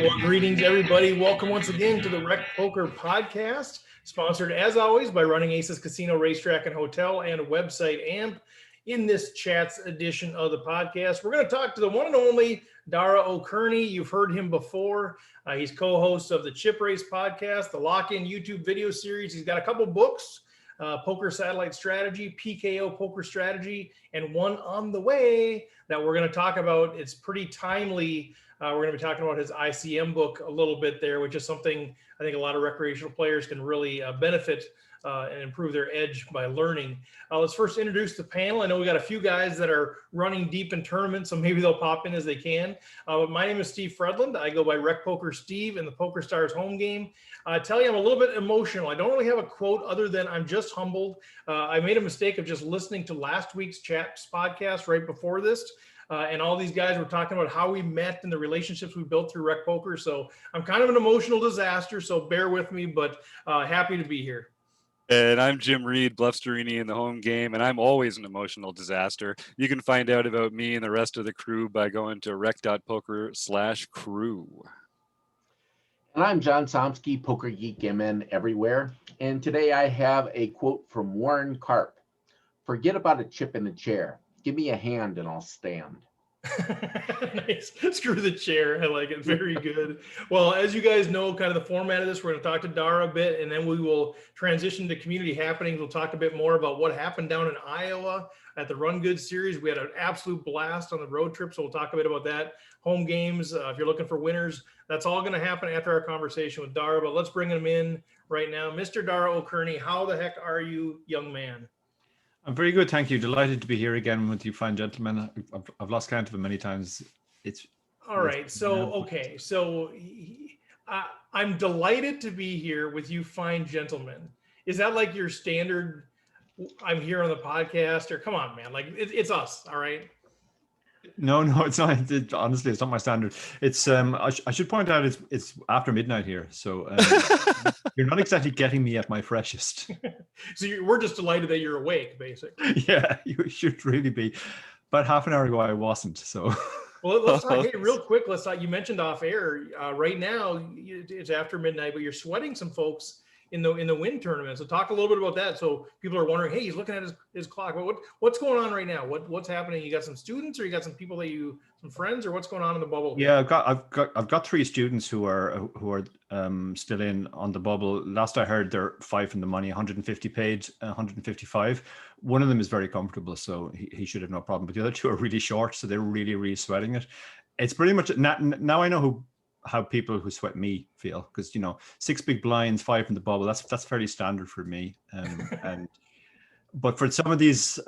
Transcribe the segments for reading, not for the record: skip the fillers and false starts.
right. Well, greetings, everybody. Welcome once again to the Rec Poker Podcast, sponsored as always by Running Aces Casino, Racetrack, and Hotel and website AMP. In this chats edition of the podcast, we're going to talk to the one and only Dara O'Kearney. You've heard him before. He's co-host of the Chip Race podcast, the Lock-In YouTube video series. He's got a couple books, Poker Satellite Strategy, PKO Poker Strategy, and one on the way that we're going to talk about. It's pretty timely. We're going to be talking about his ICM book a little bit there, which is something I think a lot of recreational players can really benefit and improve their edge by learning. Let's first introduce the panel. I know we got a few guys that are running deep in tournaments, so maybe they'll pop in as they can. But my name is Steve Fredland. I go by Rec Poker Steve in the Poker Stars home game. I tell you, I'm a little bit emotional. I don't really have a quote other than I'm just humbled. I made a mistake of just listening to last week's Chats podcast right before this. And all these guys were talking about how we met and the relationships we built through Rec Poker. So I'm kind of an emotional disaster, so bear with me, but happy to be here. And I'm Jim Reed, Bluffsterini in the home game, and I'm always an emotional disaster. You can find out about me and the rest of the crew by going to rec.poker/crew. And I'm John Somsky, Poker Geek MN everywhere. And today I have a quote from Warren Karp. Forget about a chip in the chair. Give me a hand and I'll stand. Nice. Screw the chair. I like it. Very good. Well, as you guys know, kind of the format of this, we're going to talk to Dara a bit, and then we will transition to community happenings. We'll talk a bit more about what happened down in Iowa at the Run Good series. We had an absolute blast on the road trip, so we'll talk a bit about that. Home games, if you're looking for winners, that's all going to happen after our conversation with Dara, but let's bring him in right now. Mr. Dara O'Kearney, how the heck are you, young man? I'm very good, thank you. Delighted to be here again with you fine gentlemen. I've lost count of them many times. All right. So, okay. So I'm delighted to be here with you fine gentlemen. Is that like your standard, I'm here on the podcast, or come on, man, like it's us. All right. No, it's not. Honestly, it's not my standard. It's I should point out it's after midnight here, so you're not exactly getting me at my freshest. So we're just delighted that you're awake, basically. Yeah, you should really be. About half an hour ago, I wasn't. So. Well, let's talk. Hey, real quick. Let's talk. You mentioned off air. Right now, it's after midnight, but you're sweating some folks in the win tournament. So talk a little bit about that. So people are wondering, hey, he's looking at his clock. What's going on right now? What's happening? You got some students, or you got some people some friends, or what's going on in the bubble? Yeah, I've got 3 students who are still in on the bubble. Last I heard, they're 5 in the money, 150 paid, 155. One of them is very comfortable, so he should have no problem. But the other 2 are really short, so they're really sweating it. It's pretty much now I know how people who sweat me feel, because 6 big blinds, 5 in the bubble, that's fairly standard for me. But for some of these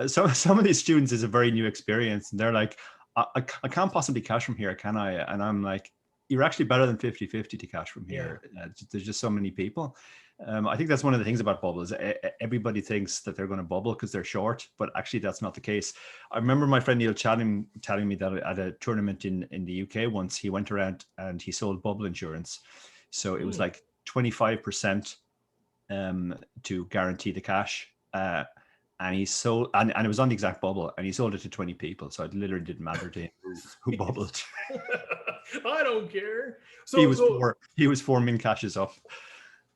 students, it's a very new experience, and they're like, I can't possibly cash from here, can I? And I'm like, you're actually better than 50-50 to cash from here. Yeah. There's just so many people. I think that's one of the things about bubbles. Everybody thinks that they're going to bubble because they're short, but actually that's not the case. I remember my friend Neil telling me that at a tournament in the UK once, he went around and he sold bubble insurance. So it was like 25% to guarantee the cash. And he sold, and it was on the exact bubble, and he sold it to 20 people. So it literally didn't matter to him who bubbled. I don't care. So he was 4 min cashes up.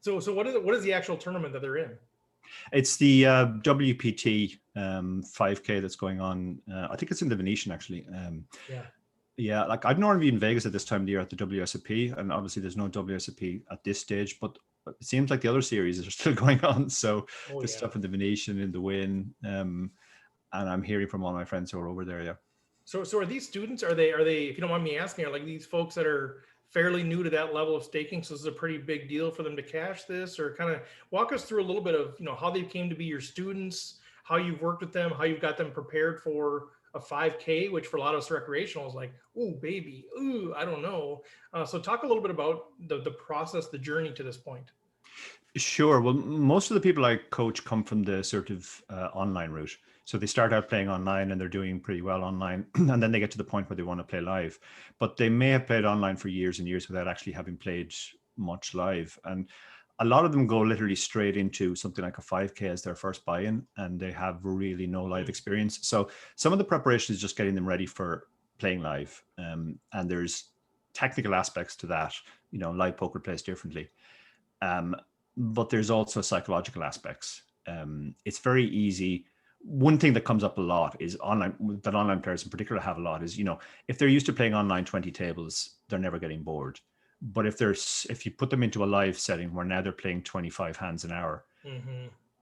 So what is the actual tournament that they're in? It's the WPT 5K that's going on. I think it's in the Venetian, actually. Yeah, like I'd normally be in Vegas at this time of the year at the WSOP, and obviously there's no WSOP at this stage, but it seems like the other series are still going on. So there's stuff in the Venetian, in the Wynn, and I'm hearing from all my friends who are over there. Yeah. So are these students? Are they? If you don't mind me asking, are like these folks that are fairly new to that level of staking? So this is a pretty big deal for them to cash this, or kind of walk us through a little bit of how they came to be your students, how you've worked with them, how you've got them prepared for a 5K, which for a lot of us recreational is like, ooh, baby, ooh, I don't know. So talk a little bit about the process, the journey to this point. Sure. Well, most of the people I coach come from the sort of online route. So they start out playing online and they're doing pretty well online. And then they get to the point where they want to play live. But they may have played online for years and years without actually having played much live. And a lot of them go literally straight into something like a 5K as their first buy-in, and they have really no live experience. So some of the preparation is just getting them ready for playing live. And there's technical aspects to that. Live poker plays differently. But there's also psychological aspects. It's very easy. One thing that comes up a lot is online players in particular have a lot is, if they're used to playing online 20 tables, they're never getting bored. But if you put them into a live setting where now they're playing 25 hands an hour,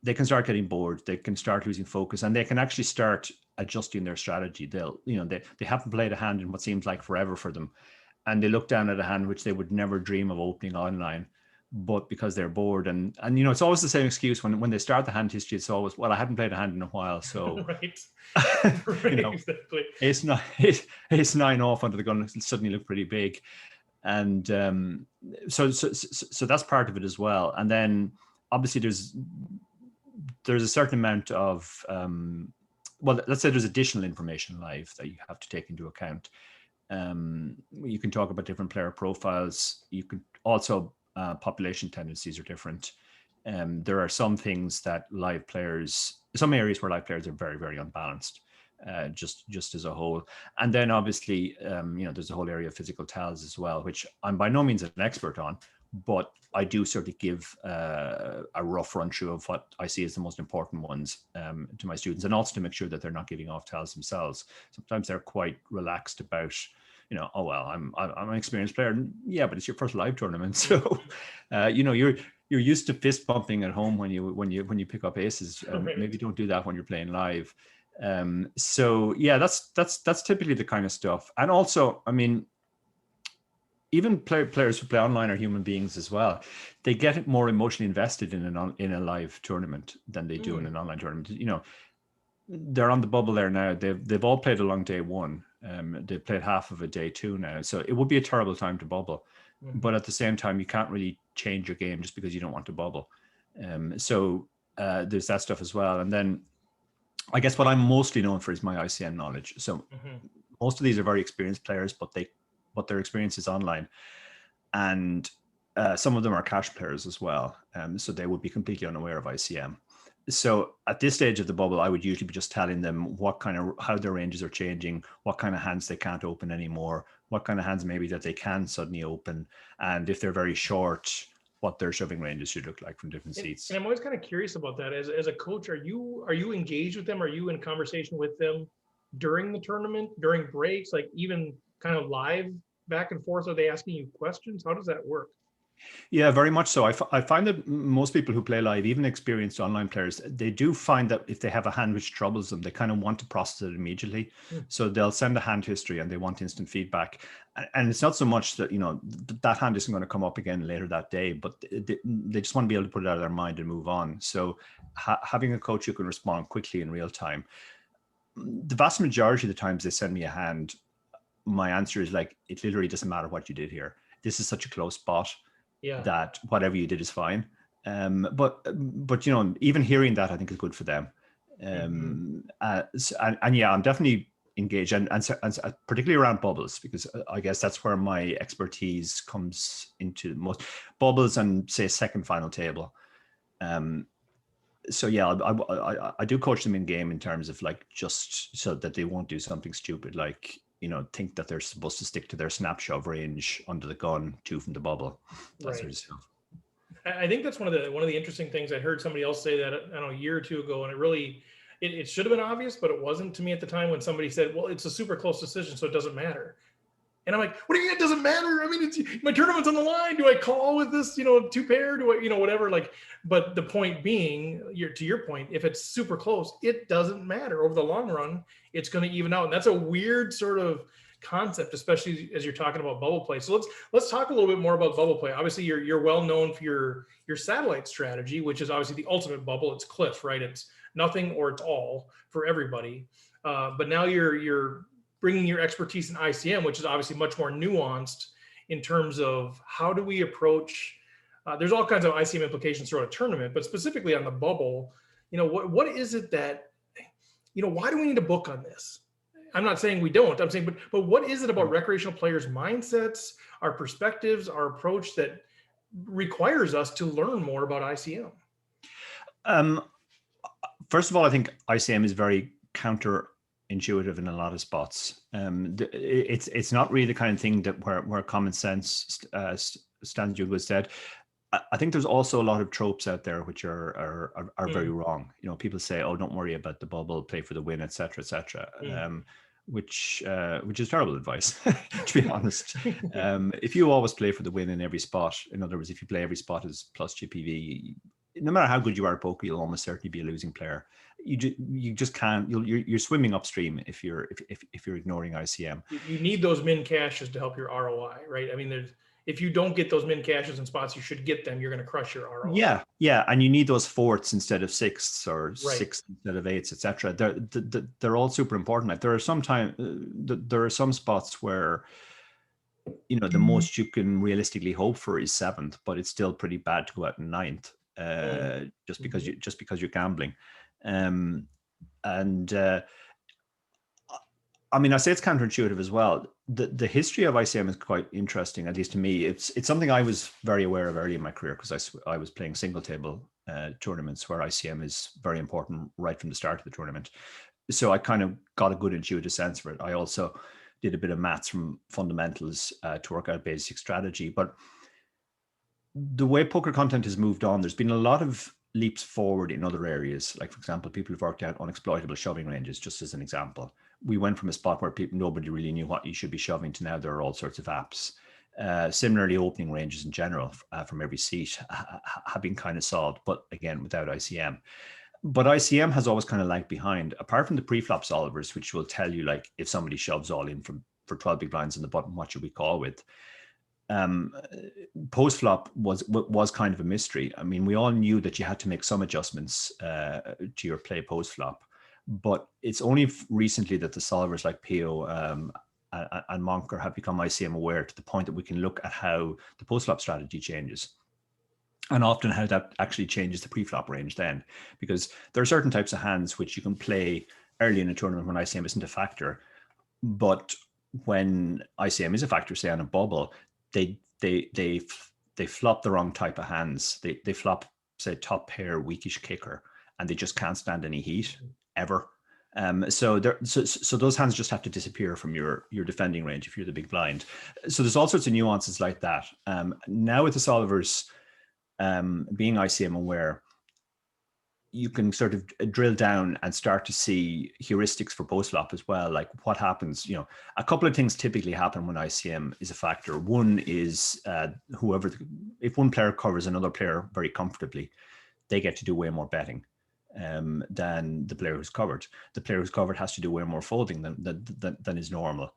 they can start getting bored. They can start losing focus, and they can actually start adjusting their strategy. They haven't played a hand in what seems like forever for them, and they look down at a hand which they would never dream of opening online, but because they're bored, and it's always the same excuse when they start the hand history. It's always, well, I hadn't played a hand in a while, so right. Exactly. Ace nine off onto the gun suddenly looked pretty big, and so that's part of it as well. And then obviously there's a certain amount of let's say there's additional information live that you have to take into account. You can talk about different player profiles. You can also population tendencies are different. There are some areas where live players are very, very unbalanced, just as a whole. And then obviously, there's a whole area of physical tells as well, which I'm by no means an expert on, but I do sort of give a rough run through of what I see as the most important ones to my students, and also to make sure that they're not giving off tells themselves. Sometimes they're quite relaxed about, oh well, I'm an experienced player. Yeah, but it's your first live tournament, so you're used to fist bumping at home when you pick up aces. Maybe don't do that when you're playing live. So yeah, that's typically the kind of stuff. And also, I mean, even players who play online are human beings as well. They get more emotionally invested in a live tournament than they do in an online tournament. They're on the bubble there now. They've all played along day one. They've played half of a day two now. So it would be a terrible time to bubble. But at the same time, you can't really change your game just because you don't want to bubble. So there's that stuff as well. And then I guess what I'm mostly known for is my ICM knowledge. So most of these are very experienced players, but their experience is online. And some of them are cash players as well. So they would be completely unaware of ICM. So at this stage of the bubble, I would usually be just telling them how their ranges are changing, what kind of hands they can't open anymore, what kind of hands maybe that they can suddenly open, and if they're very short, what their shoving ranges should look like from different seats. And I'm always kind of curious about that. As a coach, are you engaged with them? Are you in conversation with them during the tournament, during breaks, like even kind of live back and forth? Are they asking you questions? How does that work? Yeah, very much so. I find that most people who play live, even experienced online players, they do find that if they have a hand which troubles them, they kind of want to process it immediately. So they'll send a hand history and they want instant feedback. And it's not so much that, that hand isn't going to come up again later that day, but they just want to be able to put it out of their mind and move on. So having a coach who can respond quickly in real time, the vast majority of the times they send me a hand, my answer is like, it literally doesn't matter what you did here. This is such a close spot. Yeah. That whatever you did is fine. But even hearing that I think is good for them. And yeah, I'm definitely engaged and particularly around bubbles, because I guess that's where my expertise comes into most bubbles and say second final table. So yeah, I do coach them in game in terms of like, just so that they won't do something stupid like, think that they're supposed to stick to their snap shove range under the gun, 2 from the bubble. That sort of stuff. I think that's one of the interesting things. I heard somebody else say that, I don't know, a year or two ago, and it should have been obvious, but it wasn't to me at the time when somebody said, well, it's a super close decision, so it doesn't matter. And I'm like, what do you mean it doesn't matter? I mean, my tournament's on the line. Do I call with this, 2-pair? Do I, whatever? Like, but the point being, to your point, if it's super close, it doesn't matter. Over the long run, it's going to even out. And that's a weird sort of concept, especially as you're talking about bubble play. So let's talk a little bit more about bubble play. Obviously, you're well known for your satellite strategy, which is obviously the ultimate bubble. It's cliff, right? It's nothing or it's all for everybody. But now you're bringing your expertise in ICM, which is obviously much more nuanced in terms of how do we approach, there's all kinds of ICM implications throughout a tournament, but specifically on the bubble, what is it that, why do we need a book on this? I'm not saying we don't, I'm saying, but what is it about recreational players' mindsets, our perspectives, our approach that requires us to learn more about ICM? First of all, I think ICM is very intuitive in a lot of spots. It's not really the kind of thing that where common sense stands you good stead. I think there's also a lot of tropes out there which are very wrong. You know, people say, "Oh, don't worry about the bubble, play for the win, etc., etc." Which is terrible advice, to be honest. If you always play for the win in every spot, in other words, if you play every spot as plus GPV, no matter how good you are at poker, you'll almost certainly be a losing player. You just can't. You're swimming upstream if you're ignoring ICM. You need those min caches to help your ROI, right? I mean, if you don't get those min caches in spots you should get them, you're going to crush your ROI. Yeah, and you need those fourths instead of sixths, or sixths instead of eights, etc. They're all super important. Like there are some spots where, you know, the most you can realistically hope for is seventh, but it's still pretty bad to go out in ninth, just because you're gambling. I mean, I say it's counterintuitive as well. The history of ICM is quite interesting, at least to me. It's something I was very aware of early in my career, because I was playing single table tournaments where ICM is very important right from the start of the tournament. So I kind of got a good intuitive sense for it. I also did a bit of maths from fundamentals to work out basic strategy. But the way poker content has moved on, there's been a lot of leaps forward in other areas. Like, for example, people have worked out unexploitable shoving ranges, just as an example. We went from a spot where nobody really knew what you should be shoving to now there are all sorts of apps. Similarly, opening ranges in general from every seat have been kind of solved, but again, without ICM. But ICM has always kind of lagged behind, apart from the pre-flop solvers, which will tell you, like, if somebody shoves all in for 12 big blinds in the button, what should we call with? Post-flop was kind of a mystery. I mean, we all knew that you had to make some adjustments to your play post-flop, but it's only recently that the solvers like PO and Monker have become ICM aware, to the point that we can look at how the post-flop strategy changes, and often how that actually changes the pre-flop range then, because there are certain types of hands which you can play early in a tournament when ICM isn't a factor, but when ICM is a factor, say on a bubble, they flop the wrong type of hands. They flop, say, top pair, weakish kicker, and they just can't stand any heat ever. So those hands just have to disappear from your defending range if you're the big blind. So there's all sorts of nuances like that. Now with the solvers being ICM aware, you can sort of drill down and start to see heuristics for post-flop as well. Like what happens, you know, a couple of things typically happen when ICM is a factor. One is if one player covers another player very comfortably, they get to do way more betting than the player who's covered. The player who's covered has to do way more folding than is normal.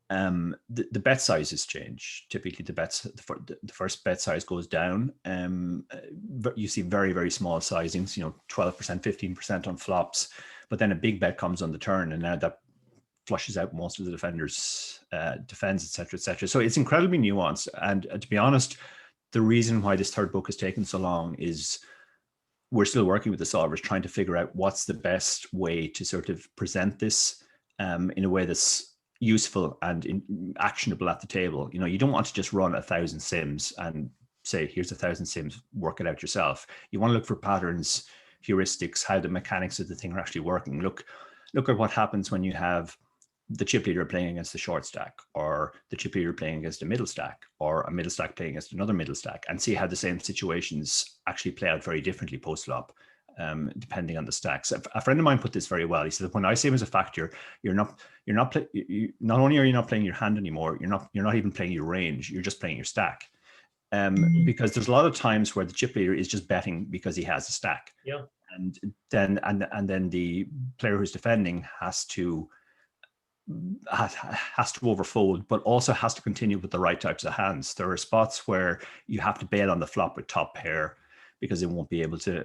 The bet sizes change. Typically, the first bet size goes down. You see very, very small sizings, 12%, 15% on flops, but then a big bet comes on the turn, and now that flushes out most of the defenders' defense, etc., etc. So it's incredibly nuanced. And to be honest, the reason why this third book has taken so long is we're still working with the solvers, trying to figure out what's the best way to sort of present this in a way that's useful and actionable at the table. You don't want to just run 1,000 sims and say, here's 1,000 sims, work it out yourself. You want to look for patterns, heuristics, how the mechanics of the thing are actually working. Look at what happens when you have the chip leader playing against the short stack, or the chip leader playing against a middle stack, or a middle stack playing against another middle stack, and see how the same situations actually play out very differently post-flop, depending on the stacks. A friend of mine put this very well. He said, when ICM is a factor, not only are you not playing your hand anymore, you're not even playing your range, you're just playing your stack. Because there's a lot of times where the chip leader is just betting because he has a stack. Yeah. And then the player who's defending has to overfold, but also has to continue with the right types of hands. There are spots where you have to bail on the flop with top pair because it won't be able to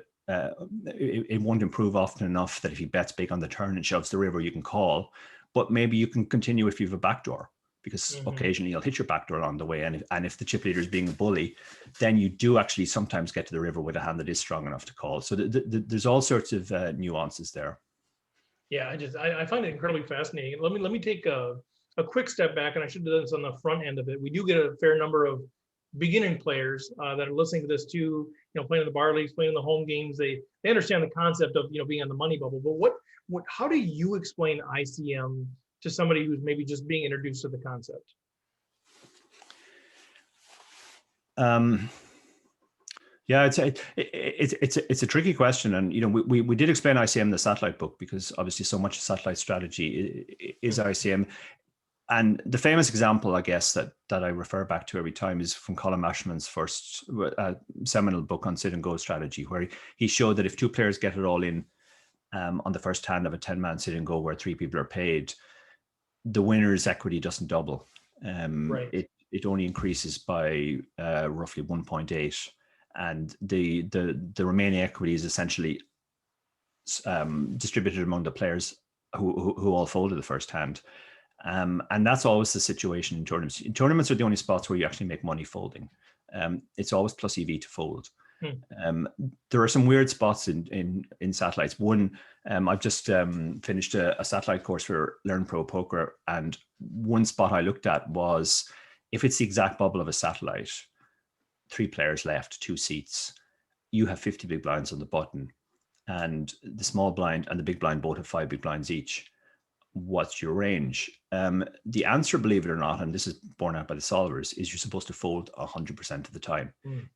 it won't improve often enough that if he bets big on the turn and shoves the river, you can call. But maybe you can continue if you have a backdoor, because occasionally you'll hit your backdoor on the way. And if the chip leader is being a bully, then you do actually sometimes get to the river with a hand that is strong enough to call. So there's all sorts of nuances there. Yeah, I find it incredibly fascinating. Let me take a quick step back, and I should do this on the front end of it. We do get a fair number of beginning players that are listening to this too, playing in the bar leagues, playing in the home games. They understand the concept of being on the money bubble. But how do you explain ICM to somebody who's maybe just being introduced to the concept? Yeah, it's a tricky question, and we did explain ICM in the satellite book because obviously so much of satellite strategy is ICM. And the famous example, I guess, that I refer back to every time is from Colin Mashman's first seminal book on sit and go strategy, where he showed that if two players get it all in on the first hand of a 10-man sit and go where three people are paid, the winner's equity doesn't double. Right. It only increases by roughly 1.8, and the remaining equity is essentially distributed among the players who all folded the first hand. And that's always the situation in tournaments. Tournaments are the only spots where you actually make money folding. It's always plus EV to fold. There are some weird spots in satellites. One, I've just finished a satellite course for Learn Pro Poker, and one spot I looked at was if it's the exact bubble of a satellite, 3 players left, 2 seats, you have 50 big blinds on the button, and the small blind and the big blind both have 5 big blinds each. What's your range? The answer, believe it or not, and this is borne out by the solvers, is you're supposed to fold 100% of the time.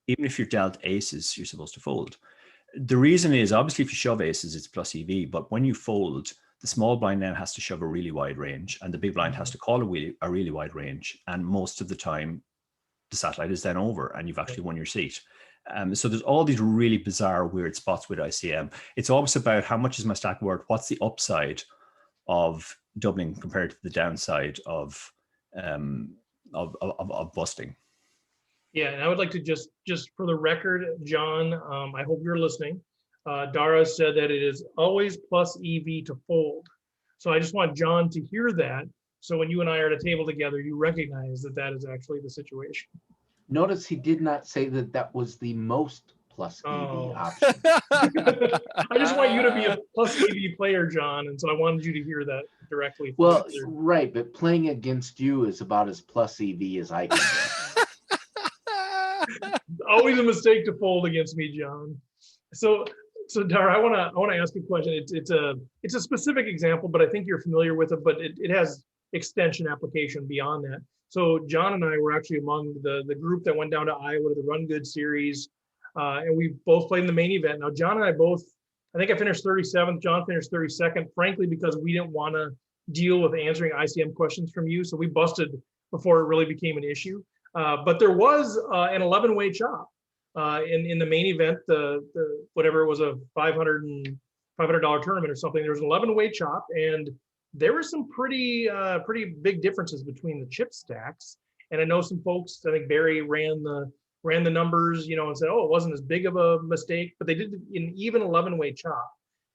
Even if you're dealt aces, you're supposed to fold. The reason is obviously if you shove aces, it's plus EV, but when you fold, the small blind now has to shove a really wide range, and the big blind has to call a really wide range. And most of the time, the satellite is then over, and you've actually won your seat. So there's all these really bizarre, weird spots with ICM. It's always about how much is my stack worth? What's the upside of doubling compared to the downside of busting? Yeah, and I would like to just for the record, John, I hope you're listening. Dara said that it is always plus EV to fold. So I just want John to hear that. So when you and I are at a table together, you recognize that that is actually the situation. Notice he did not say that was the most plus EV option. I just want you to be a plus EV player, John, and so I wanted you to hear that directly. Well, right, but playing against you is about as plus EV as I can get. Always a mistake to fold against me, John. So Dara, I want to ask a question. It's a specific example, but I think you're familiar with it. But it has extension application beyond that. So John and I were actually among the group that went down to Iowa to the Run Good series. And we both played in the main event. Now, John and I both, I think I finished 37th, John finished 32nd, frankly, because we didn't want to deal with answering ICM questions from you. So we busted before it really became an issue. But there was an 11-way chop in the main event, the whatever it was, a $500 tournament or something. There was an 11-way chop, and there were some pretty big differences between the chip stacks. And I know some folks, I think Barry ran the numbers, and said, oh, it wasn't as big of a mistake, but they did an even 11-way chop.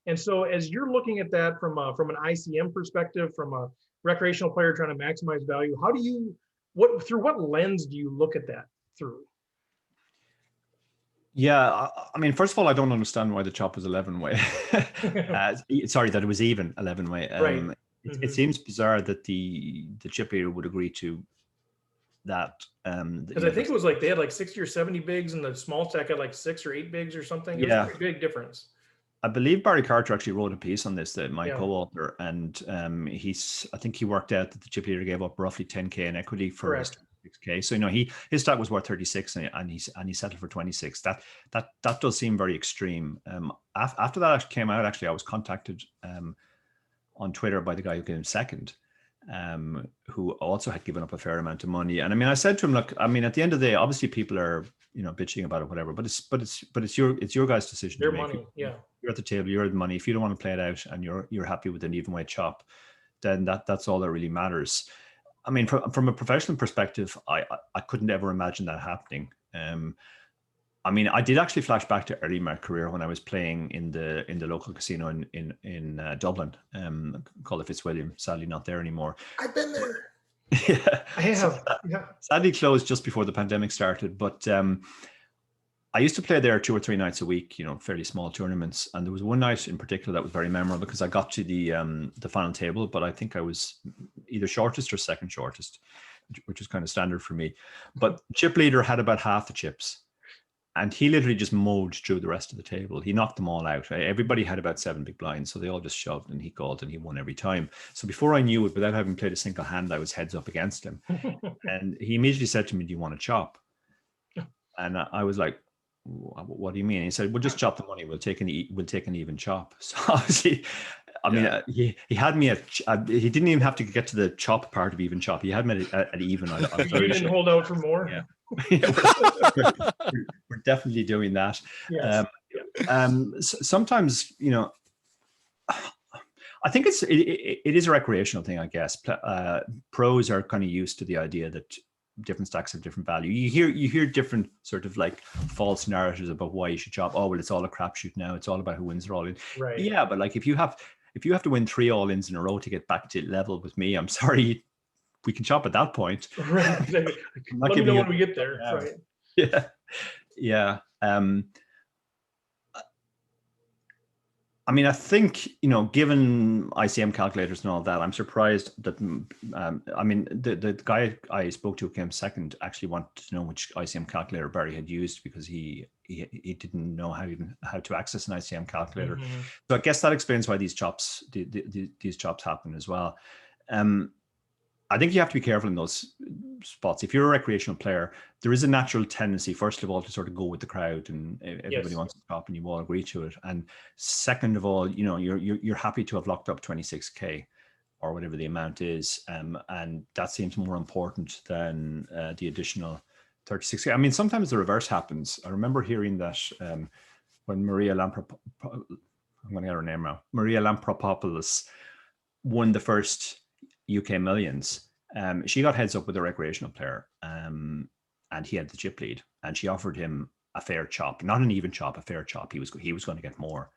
And so as you're looking at that from an ICM perspective, from a recreational player trying to maximize value, through what lens do you look at that through? Yeah, I mean, first of all, I don't understand why the chop was 11-way. Sorry, that it was even 11-way. Right. It seems bizarre that the chip leader would agree to that. Because I think it was like they had like 60 or 70 bigs, and the small stack had like 6 or 8 bigs or something. It was a pretty big difference. I believe Barry Carter actually wrote a piece on this, my co-author, and I think he worked out that the chip leader gave up roughly 10K in equity for his 6K. So his stack was worth 36, and he settled for 26. That does seem very extreme. After that actually came out, I was contacted on Twitter by the guy who came second, who also had given up a fair amount of money. And I mean, I said to him, look, I mean, at the end of the day, obviously people are bitching about it, whatever. But it's your guys' decision. Your money, yeah. You're at the table, you're the money. If you don't want to play it out and you're happy with an even way chop, then that's all that really matters. I mean, from a professional perspective, I couldn't ever imagine that happening. I mean, I did actually flash back to early in my career when I was playing in the local casino in Dublin, called the Fitzwilliam. Sadly, not there anymore. I've been there. Yeah, I have. Sadly, closed just before the pandemic started. But I used to play there 2 or 3 nights a week. Fairly small tournaments. And there was one night in particular that was very memorable because I got to the final table, but I think I was either shortest or second shortest, which is kind of standard for me. But chip leader had about half the chips. And he literally just mowed through the rest of the table. He knocked them all out. Everybody had about 7 big blinds, so they all just shoved, and he called, and he won every time. So before I knew it, without having played a single hand, I was heads up against him. And he immediately said to me, "Do you want to chop?" And I was like, "What do you mean?" He said, "We'll just chop the money. We'll take an even chop." So obviously, I mean, he had me at. He didn't even have to get to the chop part of even chop. He had me at even. You didn't hold out for more. Yeah. we're definitely doing that. Yes. Sometimes, I think it is a recreational thing, I guess. Pros are kind of used to the idea that different stacks have different value. You hear different sort of like false narratives about why you should chop. Oh, well, it's all a crapshoot now. It's all about who wins the all in. Right. Yeah, but like if you have to win 3 all-ins in a row to get back to level with me, I'm sorry, we can chop at that point. Right. Let me know when we get there. Yeah. Right. Yeah. Yeah. I mean, I think, given ICM calculators and all that, I'm surprised that, I mean, the guy I spoke to came second actually wanted to know which ICM calculator Barry had used, because he didn't know how to access an ICM calculator. Mm-hmm. So I guess that explains why these chops happen as well. I think you have to be careful in those spots. If you're a recreational player, there is a natural tendency, first of all, to sort of go with the crowd, and everybody wants to chop, and you all agree to it. And second of all, you're happy to have locked up 26K or whatever the amount is, and that seems more important than the additional 36K. I mean, sometimes the reverse happens. I remember hearing that when Maria Lampropoulos won the first UK Millions, she got heads up with a recreational player, and he had the chip lead, and she offered him a fair chop, not an even chop, a fair chop. He was going to get more,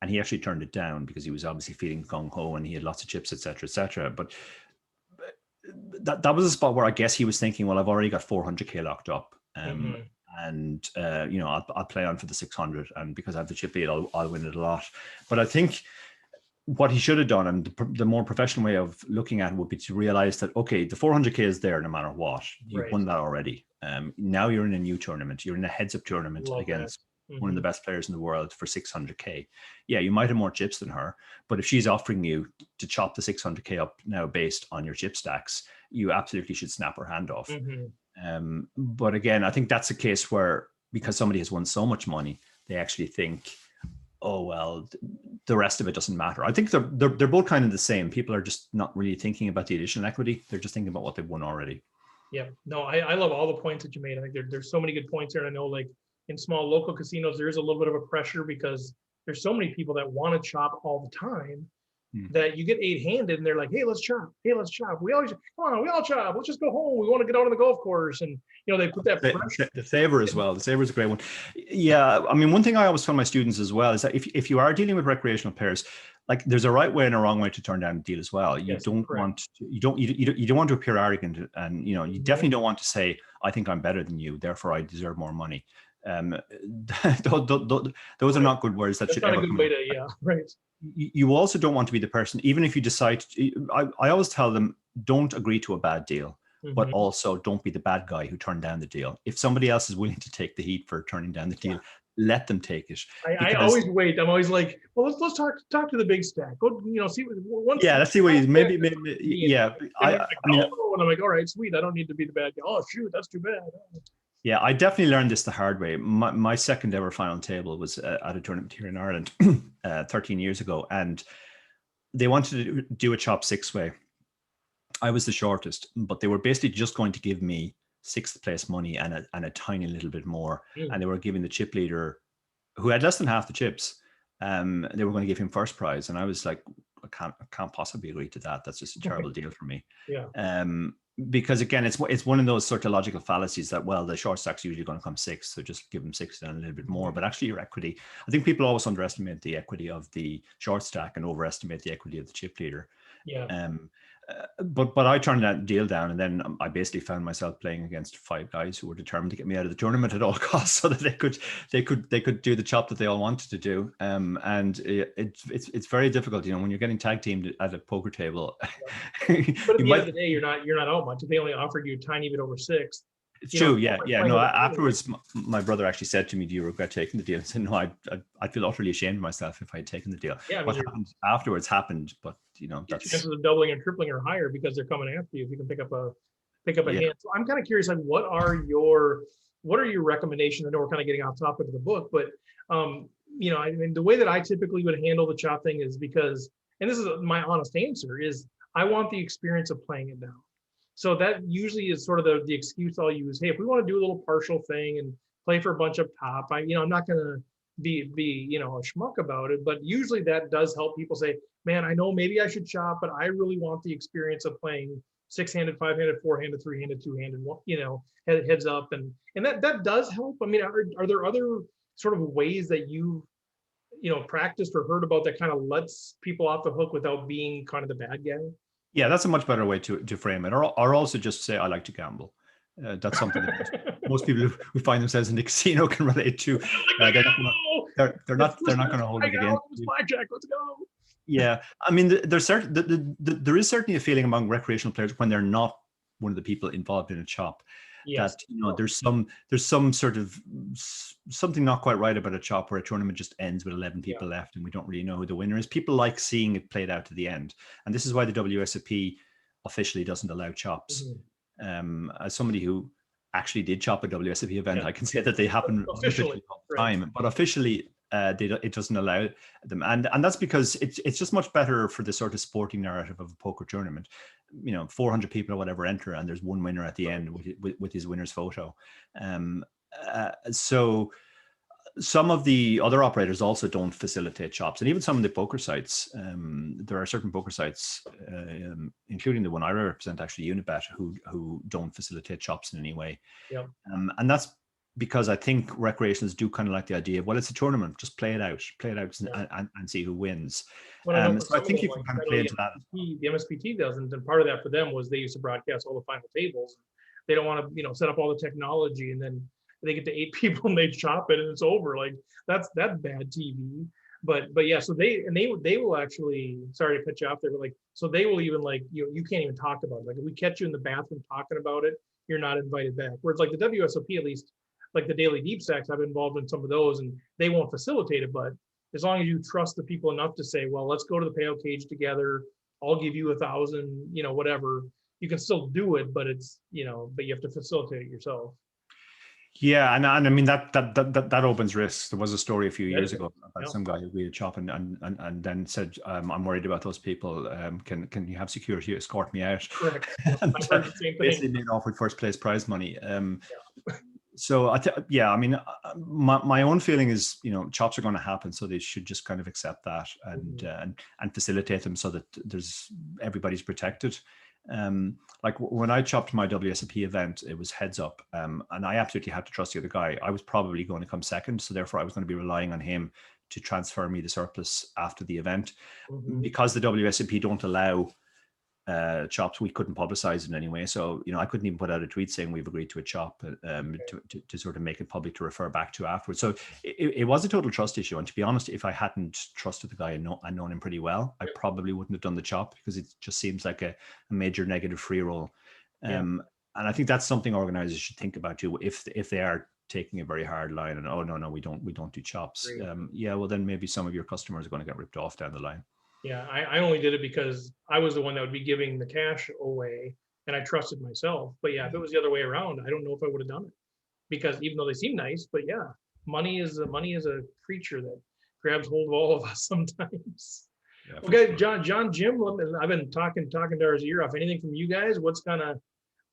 and he actually turned it down because he was obviously feeling gung-ho and he had lots of chips, etc. But that was a spot where I guess he was thinking, well, I've already got 400K locked up, and I'll play on for the 600, and because I have the chip lead, I'll win it a lot. But I think what he should have done, and the more professional way of looking at it, would be to realize that, okay, the 400K is there no matter what. You've won that already. Now you're in a new tournament. You're in a heads-up tournament against one of the best players in the world for 600K. Yeah, you might have more chips than her, but if she's offering you to chop the 600K up now based on your chip stacks, you absolutely should snap her hand off. But again, I think that's a case where, because somebody has won so much money, they actually think, oh, well, the rest of it doesn't matter. I think they're both kind of the same. People are just not really thinking about the additional equity. They're just thinking about what they've won already. Yeah, no, I love all the points that you made. I think there's so many good points here. And I know, like, in small local casinos, there is a little bit of a pressure because there's so many people that want to chop all the time that you get 8-handed, and they're like, hey, let's chop. Hey, let's chop. We all chop. Let's just go home. We want to get out on the golf course. And, they put that pressure. The saver as well. The saver is a great one. Yeah. I mean, one thing I always tell my students as well is that if you are dealing with recreational players, like, there's a right way and a wrong way to turn down a deal as well. You don't want to appear arrogant, and, you definitely don't want to say, I think I'm better than you, therefore I deserve more money. Those are not good words. That's not a good way to, right. You also don't want to be the person, even if you decide I always tell them, don't agree to a bad deal, but also don't be the bad guy who turned down the deal. If somebody else is willing to take the heat for turning down the deal, let them take it. I always wait. I'm always like, well, let's talk to the big stack. Go, see what. Yeah, let's see what he's maybe. Yeah, and I'm like, all right, sweet. I don't need to be the bad guy. Oh shoot, that's too bad. Yeah, I definitely learned this the hard way. My second ever final table was at a tournament here in Ireland 13 years ago, and they wanted to do a chop 6-way. I was the shortest, but they were basically just going to give me 6th place money and a tiny little bit more, and they were giving the chip leader, who had less than half the chips, they were going to give him first prize, and I was like, I can't possibly agree to that. That's just a terrible deal for me. Yeah. Because again, it's one of those sort of logical fallacies that, well, the short stack's usually going to come 6th, so just give them 6 and a little bit more. But actually, your equity, I think people always underestimate the equity of the short stack and overestimate the equity of the chip leader. Yeah. But I turned that deal down, and then I basically found myself playing against 5 guys who were determined to get me out of the tournament at all costs, so that they could do the chop that they all wanted to do. And it's very difficult, when you're getting tag teamed at a poker table. But at the end of the day, you're not out much. If they only offered you a tiny bit over 6, It's You know, true. Yeah. Yeah. playing No, with a family. afterwards, my brother actually said to me, do you regret taking the deal? I said, no, I'd feel utterly ashamed of myself if I had taken the deal. Yeah, I mean, What happened afterwards happened, but your that's, chances of doubling and tripling are higher because they're coming after you if you can pick up a yeah. hand. So I'm kind of curious, like, what are your recommendations? I know we're kind of getting off topic of the book, but I mean, the way that I typically would handle the chop thing is because, and this is my honest answer, is I want the experience of playing it down. So that usually is sort of the excuse I'll use. Hey, if we want to do a little partial thing and play for a bunch of top, I'm not going to be a schmuck about it, but usually that does help people say, man, I know maybe I should chop, but I really want the experience of playing six-handed, five-handed, four-handed, three-handed, two-handed, heads up, and that does help. I mean, are there other sort of ways that you practiced or heard about that kind of lets people off the hook without being kind of the bad guy? Yeah, that's a much better way to frame it. Or also just say, I like to gamble. That's something that most people who find themselves in the casino can relate to. They're not going to hold it against you. Blackjack, let's go. Yeah, I mean, there is certainly a feeling among recreational players when they're not one of the people involved in a chop. Yes. That there's some sort of something not quite right about a chop where a tournament just ends with 11 people left and we don't really know who the winner is. People like seeing it played out to the end, and this is why the WSOP officially doesn't allow chops. As somebody who actually did chop a WSOP event, I can say that they happen officially all the time, but officially it doesn't allow them, and that's because it's just much better for the sort of sporting narrative of a poker tournament. 400 people or whatever enter, and there's one winner at the end with his winner's photo. So some of the other operators also don't facilitate chops, and even some of the poker sites. There are certain poker sites, including the one I represent, actually Unibet, who don't facilitate chops in any way. Yeah. And that's because I think recreationals do kind of like the idea of, well, it's a tournament, just play it out and see who wins. So I think you can kind of play into that. The MSPT doesn't, and part of that for them was they used to broadcast all the final tables. They don't want to, set up all the technology, and then they get to 8 people and they chop it and it's over. Like that's bad TV. But yeah, so they will actually, sorry to cut you off there, but so they will even you can't even talk about it. Like if we catch you in the bathroom talking about it, you're not invited back. Whereas like the WSOP, at least like the daily deep stacks, I've been involved in some of those, and they won't facilitate it. But as long as you trust the people enough to say, well, let's go to the payout cage together. I'll give you 1,000, whatever. You can still do it, but it's, but you have to facilitate it yourself. Yeah, and I mean that opens risks. There was a story a few years ago about some guy who agreed to chop and then said, "I'm worried about those people. Can you have security escort me out?" Correct. And, basically made off with first place prize money. So I mean, my own feeling is, chops are going to happen, so they should just kind of accept that and facilitate them so that everybody's protected. Like when I chopped my WSOP event, it was heads up, and I absolutely had to trust the other guy. I was probably going to come second, so therefore I was going to be relying on him to transfer me the surplus after the event. Because the WSOP don't allow chops, we couldn't publicize it in any way. So I couldn't even put out a tweet saying we've agreed to a chop to sort of make it public to refer back to afterwards. So it was a total trust issue. And to be honest, if I hadn't trusted the guy and known him pretty well, I probably wouldn't have done the chop, because it just seems like a major negative free roll. And I think that's something organizers should think about too, if they are taking a very hard line and, oh no, we don't do chops. Well, then maybe some of your customers are going to get ripped off down the line. Yeah, I only did it because I was the one that would be giving the cash away, and I trusted myself. But yeah, if it was the other way around, I don't know if I would have done it, because even though they seem nice, but yeah, money is a creature that grabs hold of all of us sometimes. Yeah, okay, sure. John, Jim, I've been talking Dara's ear off. Anything from you guys? What's kind of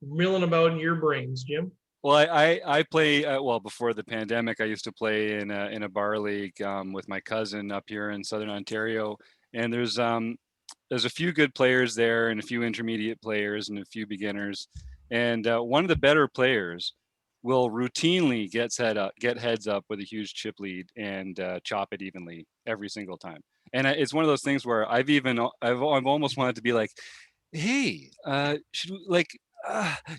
milling about in your brains, Jim? Well, I play before the pandemic. I used to play in a bar league with my cousin up here in Southern Ontario. And there's a few good players there, and a few intermediate players, and a few beginners. And one of the better players will routinely get heads up with a huge chip lead and chop it evenly every single time. And it's one of those things where I've almost wanted to be like, hey, should we,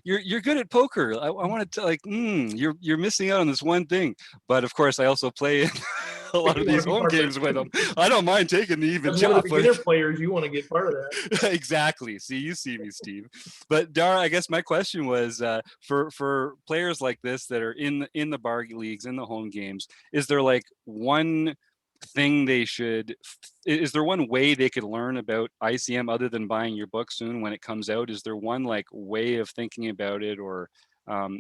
you're good at poker. I wanted to like, you're missing out on this one thing. But of course, I also play a lot of these home games with them. I don't mind taking the even As one of chop. the beginner players, you want to get part of that. Exactly. See, you see me, Steve. But Dara, I guess my question was for players like this that are in the bar leagues, in the home games, is there like one thing is there one way they could learn about ICM other than buying your book soon when it comes out? Is there one like way of thinking about it, or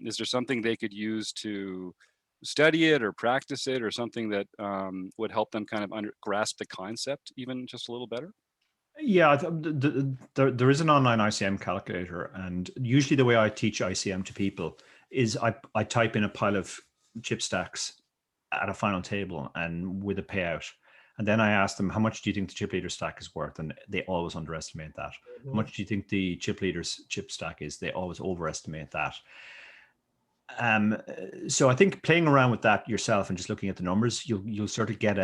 is there something they could use to study it or practice it, or something that would help them kind of grasp the concept even just a little better? Yeah, there is an online ICM calculator, and usually the way I teach ICM to people is I type in a pile of chip stacks at a final table and with a payout, and then I ask them, how much do you think the chip leader stack is worth? And they always underestimate that. How much do you think the chip leader's chip stack is? They always overestimate that. So I think playing around with that yourself and just looking at the numbers, you'll sort of get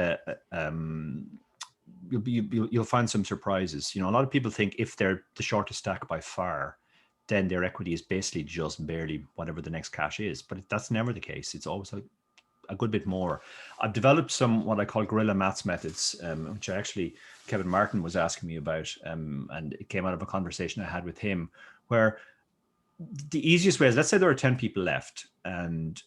you'll find some surprises. A lot of people think if they're the shortest stack by far, then their equity is basically just barely whatever the next cash is. But that's never the case. It's always a good bit more. I've developed some what I call guerrilla maths methods, which actually Kevin Martin was asking me about, and it came out of a conversation I had with him, where the easiest way is, let's say there are 10 people left, and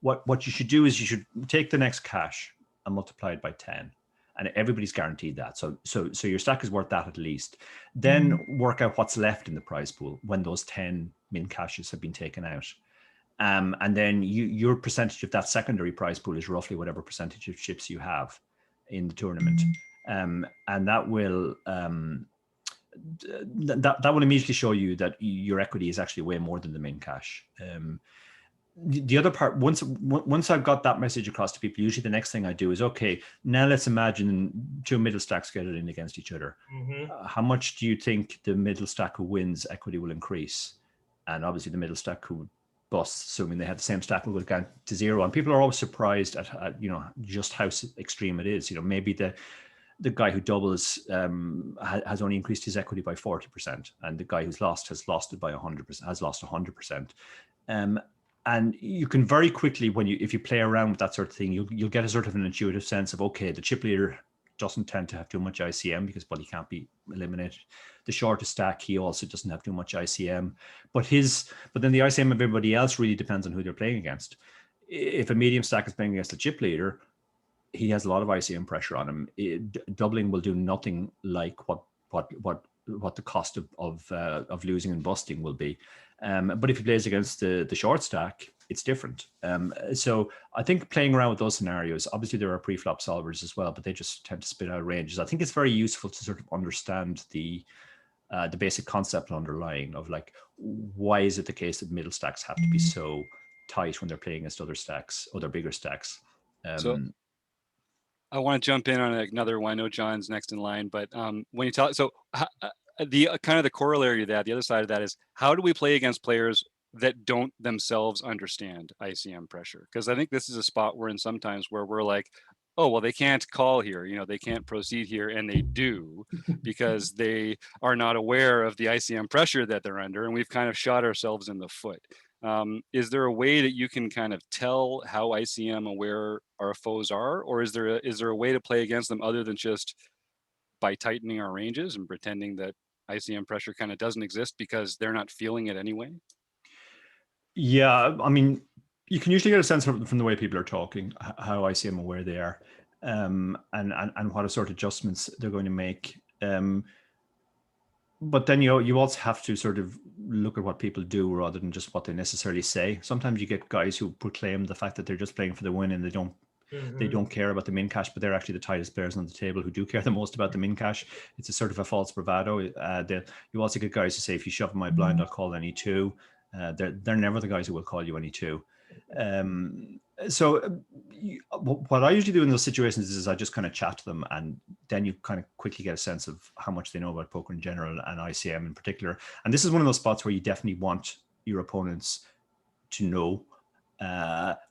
what you should do is you should take the next cash and multiply it by 10. And everybody's guaranteed that. So your stack is worth that at least. Then work out what's left in the prize pool when those 10 min cashes have been taken out. And then your percentage of that secondary prize pool is roughly whatever percentage of chips you have in the tournament. And that will that will immediately show you that your equity is actually way more than the main cash. The other part, once I've got that message across to people, usually the next thing I do is, okay, now let's imagine two middle stacks get it in against each other. How much do you think the middle stack who wins equity will increase? And obviously the middle stack who busts, assuming they have the same stack, will go down to zero. And people are always surprised at just how extreme it is. Maybe the guy who doubles has only increased his equity by 40%, and the guy who's lost has lost it by 100%, has lost 100%. And you can very quickly, if you play around with that sort of thing, you'll get a sort of an intuitive sense of, okay, the chip leader doesn't tend to have too much ICM because, well, he can't be eliminated. The shortest stack, he also doesn't have too much ICM. But then the ICM of everybody else really depends on who they're playing against. If a medium stack is playing against a chip leader, he has a lot of ICM pressure on him. Doubling will do nothing like what the cost of losing and busting will be. But if he plays against the short stack, it's different. So I think playing around with those scenarios, obviously there are pre-flop solvers as well, but they just tend to spit out ranges. I think it's very useful to sort of understand the basic concept underlying of, like, why is it the case that middle stacks have to be so tight when they're playing against other bigger stacks. So I want to jump in on another one. I know John's next in line, but when you talk, so the kind of the corollary of that, the other side of that is, how do we play against players that don't themselves understand ICM pressure? Because I think this is a spot we're in sometimes where we're like, oh, well, they can't call here, they can't proceed here, and they do because they are not aware of the ICM pressure that they're under, and we've kind of shot ourselves in the foot. Is there a way that you can kind of tell how ICM aware our foes are, or is there a way to play against them other than just by tightening our ranges and pretending that ICM pressure kind of doesn't exist because they're not feeling it anyway? Yeah, I mean, you can usually get a sense from the way people are talking, how ICM aware they are, and what sort of adjustments they're going to make. But then you also have to sort of look at what people do rather than just what they necessarily say. Sometimes you get guys who proclaim the fact that they're just playing for the win and they don't care about the min cash, but they're actually the tightest players on the table who do care the most about the min cash. It's a sort of a false bravado. You also get guys who say, if you shove my blind, I'll call any two. They're never the guys who will call you any two. So what I usually do in those situations is I just kind of chat to them, and then you kind of quickly get a sense of how much they know about poker in general and ICM in particular. And this is one of those spots where you definitely want your opponents to know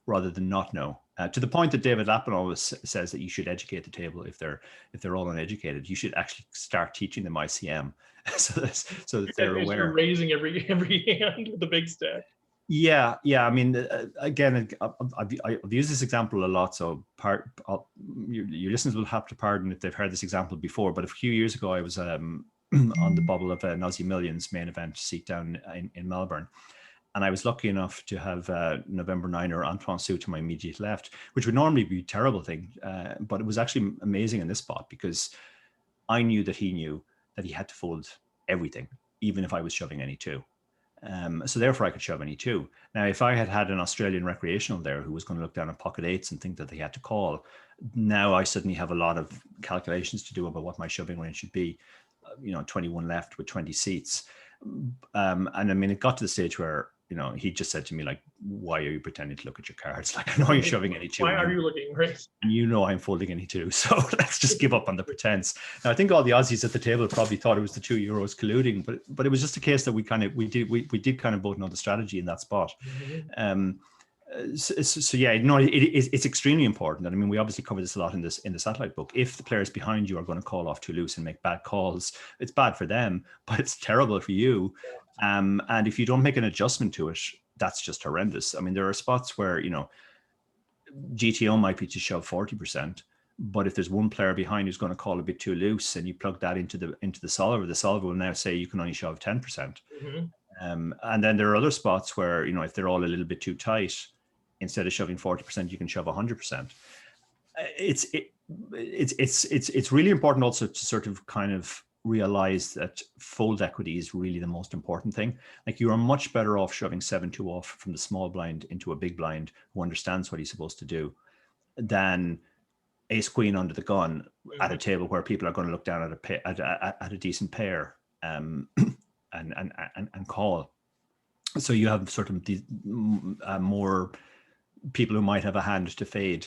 rather than not know. To the point that David Lappin always says that you should educate the table if they're all uneducated. You should actually start teaching them ICM so that they're aware. You're raising every hand with the big stack. Yeah. I mean, again, I've used this example a lot, so your listeners will have to pardon if they've heard this example before. But a few years ago, I was on the bubble of Nazi Millions main event seat down in Melbourne. And I was lucky enough to have November 9 or Antoine Sou to my immediate left, which would normally be a terrible thing. But it was actually amazing in this spot because I knew that he knew that he had to fold everything, even if I was shoving any two. So therefore I could shove any two. Now, if I had had an Australian recreational there who was going to look down at pocket eights and think that they had to call, now I suddenly have a lot of calculations to do about what my shoving range should be. 21 left with 20 seats. And I mean, it got to the stage where, he just said to me, like, why are you pretending to look at your cards? Like, I know you're shoving any two. Why are you looking, right? And I'm folding any two. So let's just give up on the pretense. Now, I think all the Aussies at the table probably thought it was the €2 colluding, but it was just a case that we did kind of both know the strategy in that spot. So yeah, it's extremely important. And I mean, we obviously cover this a lot in the satellite book. If the players behind you are going to call off too loose and make bad calls, it's bad for them, but it's terrible for you. And if you don't make an adjustment to it, that's just horrendous. I mean, there are spots where, GTO might be to shove 40%, but if there's one player behind who's going to call a bit too loose and you plug that into the solver will now say you can only shove 10%. And then there are other spots where, if they're all a little bit too tight, instead of shoving 40%, you can shove 100%. It's really important also to sort of kind of realize that fold equity is really the most important thing. Like, you are much better off shoving 7-2 off from the small blind into a big blind who understands what he's supposed to do than ace queen under the gun at a table where people are going to look down at a decent pair and call. So you have sort of these more people who might have a hand to fade.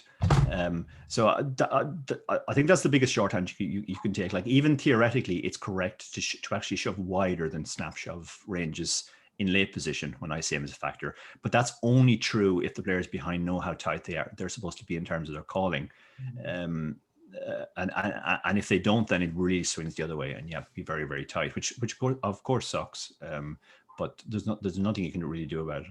So I think that's the biggest shorthand you can take. Like, even theoretically, it's correct to actually shove wider than snap shove ranges in late position when ICM is a factor. But that's only true if the players behind know how tight they're supposed to be in terms of their calling. And if they don't, then it really swings the other way, and you have to be very, very tight, which of course sucks. But there's nothing you can really do about it.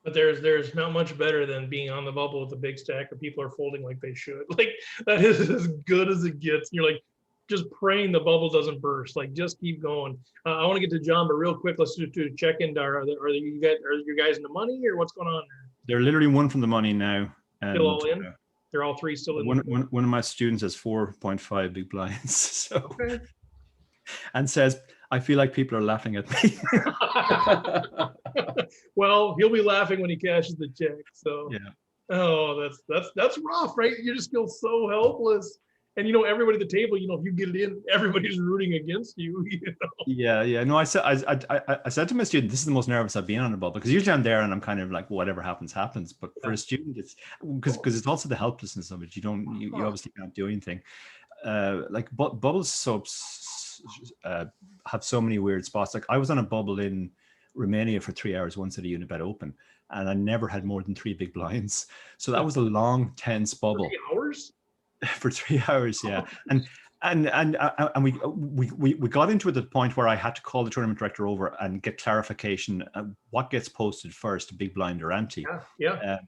But there's not much better than being on the bubble with a big stack where people are folding like they should. Like, that is as good as it gets. You're like just praying the bubble doesn't burst. Like, just keep going. I want to get to John, but real quick, let's do check in, Dara. Are you guys in the money, or what's going on there? They're literally one from the money now. Still all in? They're all three still in. One of my students has 4.5 big blinds. So, okay. And says, I feel like people are laughing at me. Well, he'll be laughing when he cashes the check. So yeah. Oh, that's rough, right? You just feel so helpless. And everybody at the table, if you get it in, everybody's rooting against you. Yeah. No, I said to my student, this is the most nervous I've been on a bubble, because usually I'm there and I'm kind of like, whatever happens. But for a student, it's because it's also the helplessness of it. You obviously can't do anything. Like bubbles have so many weird spots. Like, I was on a bubble in Romania for 3 hours once at a Unibet Open, and I never had more than 3 big blinds. So that was a long, tense bubble. 3 hours? For 3 hours, yeah. And we got into it at the point where I had to call the tournament director over and get clarification what gets posted first, big blind or ante. Yeah.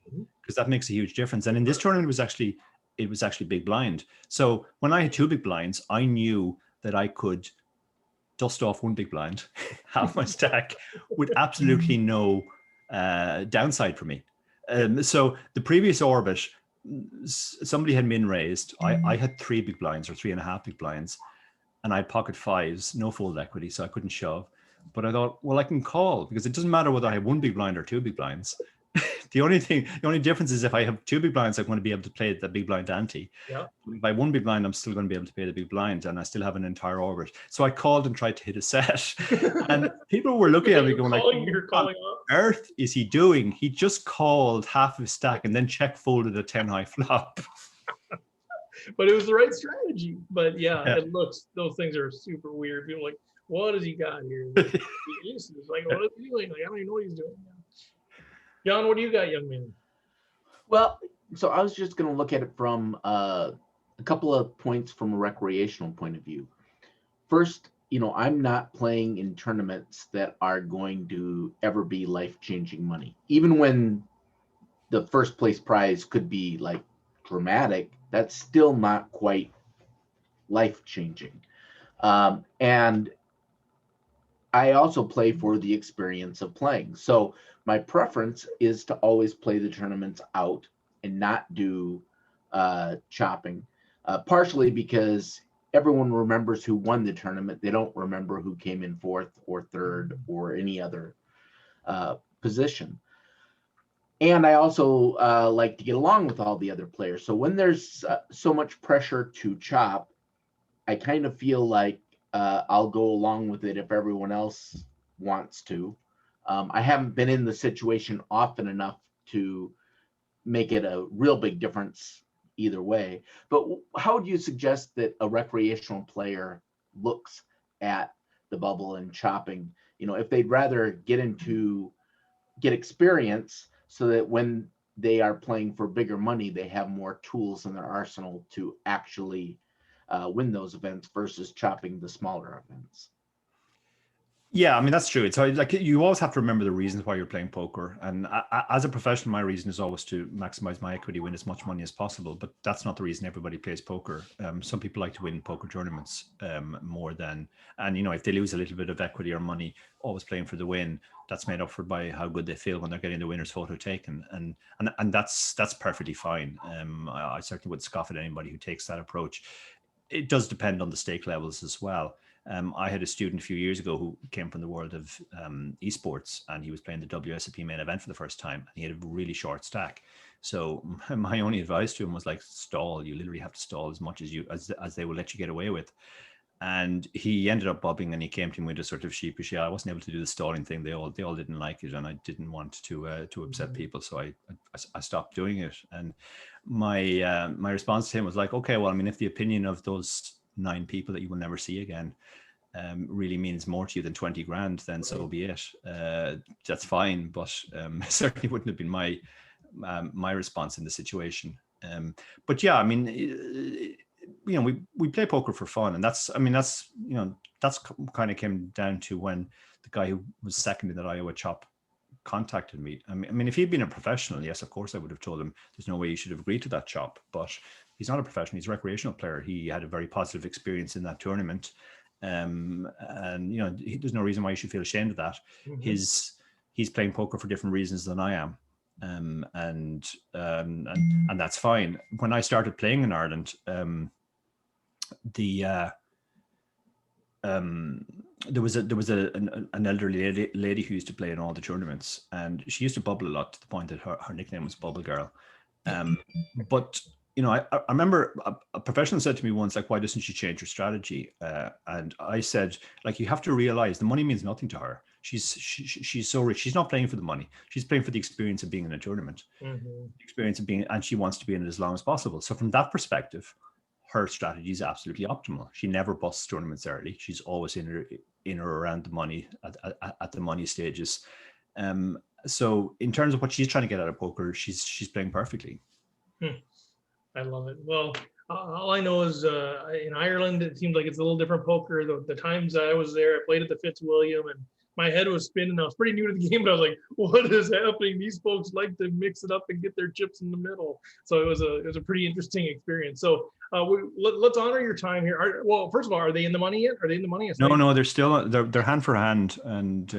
Because that makes a huge difference. And in this tournament, it was actually big blind. So when I had 2 big blinds, I knew that I could dust off 1 big blind, half my stack, with absolutely no downside for me. So the previous orbit, somebody had min raised. I had 3 big blinds or 3.5 big blinds, and I had pocket 5s, no fold equity, so I couldn't shove. But I thought, well, I can call, because it doesn't matter whether I have 1 big blind or 2 big blinds. The only difference is if I have 2 big blinds, I'm going to be able to play the big blind ante. Yeah. By 1 big blind, I'm still going to be able to play the big blind, and I still have an entire orbit. So I called and tried to hit a set, and people were looking at me going like, "What on earth is he doing? He just called half of his stack and then check folded a 10 high flop." But it was the right strategy. But yeah, it looks, those things are super weird. People are like, what has he got here? It's like, what is he doing? Like, I don't even know what he's doing. John, what do you got, young man? Well, So I was just going to look at it from a couple of points from a recreational point of view. First, I'm not playing in tournaments that are going to ever be life-changing money. Even when the first place prize could be like dramatic, that's still not quite life-changing. And I also play for the experience of playing. So my preference is to always play the tournaments out and not do chopping, partially because everyone remembers who won the tournament. They don't remember who came in fourth or third or any other position. And I also like to get along with all the other players. So when there's so much pressure to chop, I kind of feel like I'll go along with it if everyone else wants to. I haven't been in the situation often enough to make it a real big difference either way. But how would you suggest that a recreational player looks at the bubble and chopping? If they'd rather get experience so that when they are playing for bigger money, they have more tools in their arsenal to actually win those events versus chopping the smaller events. Yeah, I mean, that's true. It's like you always have to remember the reasons why you're playing poker. And as a professional, my reason is always to maximize my equity, win as much money as possible. But that's not the reason everybody plays poker. Some people like to win poker tournaments more than, and if they lose a little bit of equity or money, always playing for the win, that's made up for by how good they feel when they're getting the winner's photo taken. And that's perfectly fine. I certainly would scoff at anybody who takes that approach. It does depend on the stake levels as well. I had a student a few years ago who came from the world of esports, and he was playing the WSOP main event for the first time, and he had a really short stack. So my only advice to him was like, stall. You literally have to stall as much as they will let you get away with. And he ended up bobbing, and he came to me with a sort of sheepish, I wasn't able to do the stalling thing. They all didn't like it, and I didn't want to upset people, so I stopped doing it. And my response to him was like, okay, well, I mean, if the opinion of those 9 people that you will never see again really means more to you than 20 grand, then so be it. That's fine, but certainly wouldn't have been my response in the situation. But yeah, I mean, we play poker for fun, and that's kind of came down to when the guy who was second in that Iowa chop contacted me. I mean, if he'd been a professional, yes, of course I would have told him there's no way you should have agreed to that chop. But he's not a professional; he's a recreational player. He had a very positive experience in that tournament, and there's no reason why you should feel ashamed of that. Mm-hmm. He's playing poker for different reasons than I am. And that's fine. When I started playing in Ireland, there was an elderly lady who used to play in all the tournaments, and she used to bubble a lot to the point that her nickname was Bubble Girl. But I remember a professional said to me once, like, why doesn't she change her strategy? And I said, like, you have to realize the money means nothing to her. She's so rich. She's not playing for the money. She's playing for the experience of being in a tournament, the experience of being, and she wants to be in it as long as possible. So from that perspective, her strategy is absolutely optimal. She never busts tournaments early. She's always in or around the money at the money stages. So in terms of what she's trying to get out of poker, she's playing perfectly. I love it. Well, all I know is in Ireland, it seems like it's a little different poker. The times I was there, I played at the Fitzwilliam, and my head was spinning. I was pretty new to the game, but I was like, what is happening? These folks like to mix it up and get their chips in the middle. So it was a pretty interesting experience. So let's honor your time here. Well, first of all, are they in the money yet? Are they in the money? No, they're still they're hand for hand, and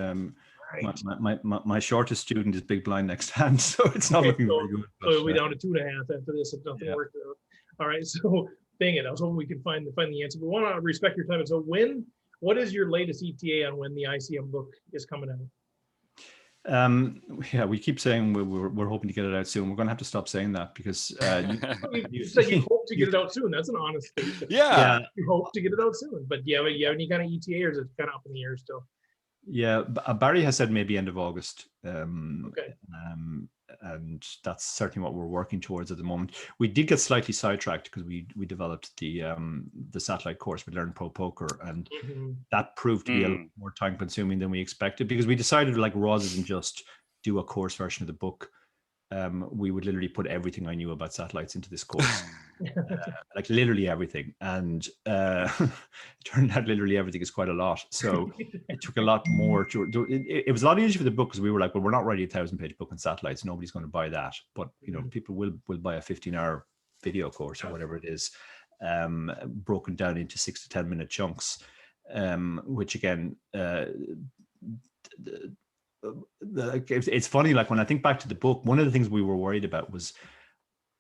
right. My shortest student is big blind next hand, so it's not looking very good. So we'll be down to 2.5 after this if nothing works out. All right, so dang it, I was hoping we could find the answer. But we want to respect your time. So what is your latest ETA on when the ICM book is coming out? Yeah, we keep saying we're hoping to get it out soon. We're going to have to stop saying that because you said you hope to get it out soon. That's an honest statement. Yeah. You hope to get it out soon, but you have any kind of ETA, or is it kind of up in the air still? Yeah, Barry has said maybe end of August. Okay. And that's certainly what we're working towards at the moment. We did get slightly sidetracked because we developed the satellite course with Learn Pro Poker, and that proved to be a lot more time consuming than we expected, because we decided, like, rather than just do a course version of the book, we would literally put everything I knew about satellites into this course. Like literally everything. And it turned out literally everything is quite a lot. So it took a lot more to do. It was a lot easier for the book because we were like, well, we're not writing a 1,000-page book on satellites. Nobody's going to buy that. But, you know, people will buy a 15-hour video course or whatever it is, broken down into 6 to 10 minute chunks, which again, it's funny, like when I think back to the book, one of the things we were worried about was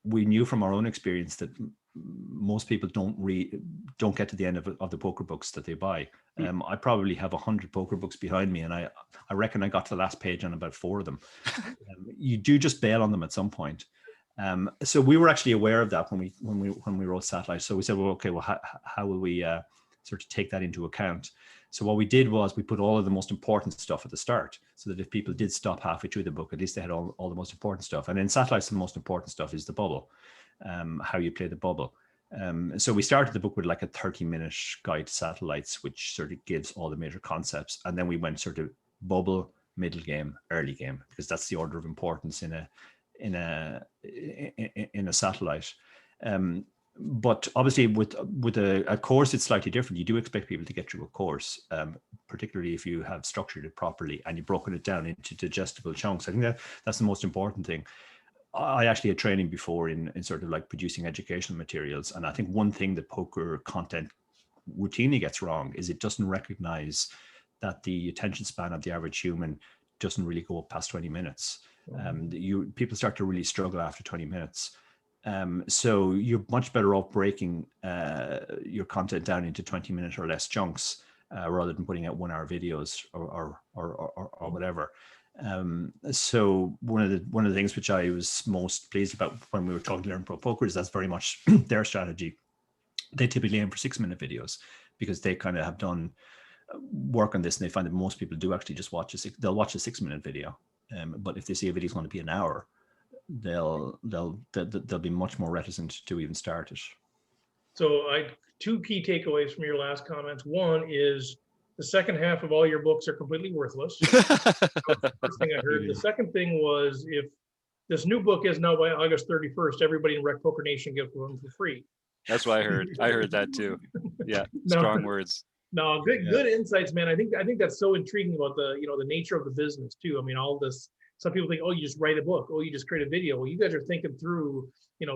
we knew from our own experience that most people don't get to the end of the poker books that they buy. I probably have 100 poker books behind me, and I reckon I got to the last page on about 4 of them. You do just bail on them at some point. So we were actually aware of that when we wrote Satellite. So we said, well, okay, well, how will we sort of take that into account? So what we did was we put all of the most important stuff at the start, so that if people did stop halfway through the book, at least they had all the most important stuff. And in Satellites, the most important stuff is the bubble, how you play the bubble. So we started the book with like a 30-minute guide to satellites, which sort of gives all the major concepts. And then we went sort of bubble, middle game, early game, because that's the order of importance in a satellite. But obviously with a course, it's slightly different. You do expect people to get through a course, particularly if you have structured it properly and you've broken it down into digestible chunks. I think that's the most important thing. I actually had training before in sort of like producing educational materials. And I think one thing that poker content routinely gets wrong is it doesn't recognize that the attention span of the average human doesn't really go past 20 minutes. People start to really struggle after 20 minutes. So you're much better off breaking your content down into 20-minute or less chunks rather than putting out 1-hour videos or whatever. So one of the things which I was most pleased about when we were talking to Learn Pro Poker is that's very much their strategy. They typically aim for 6-minute videos because they kind of have done work on this, and they find that most people do actually just they'll watch a 6-minute video. But if they see a video is going to be an hour, they'll be much more reticent to even start it. So two key takeaways from your last comments. One is the second half of all your books are completely worthless. The first thing I heard. The second thing was, if this new book is now by August 31st, everybody in Rec Poker Nation gets one for free. That's what I heard. I heard that too. Yeah, strong words. No, good insights, man. I think that's so intriguing about the nature of the business too. I mean, all this. Some people think, oh, you just write a book. Oh, you just create a video. Well, you guys are thinking through,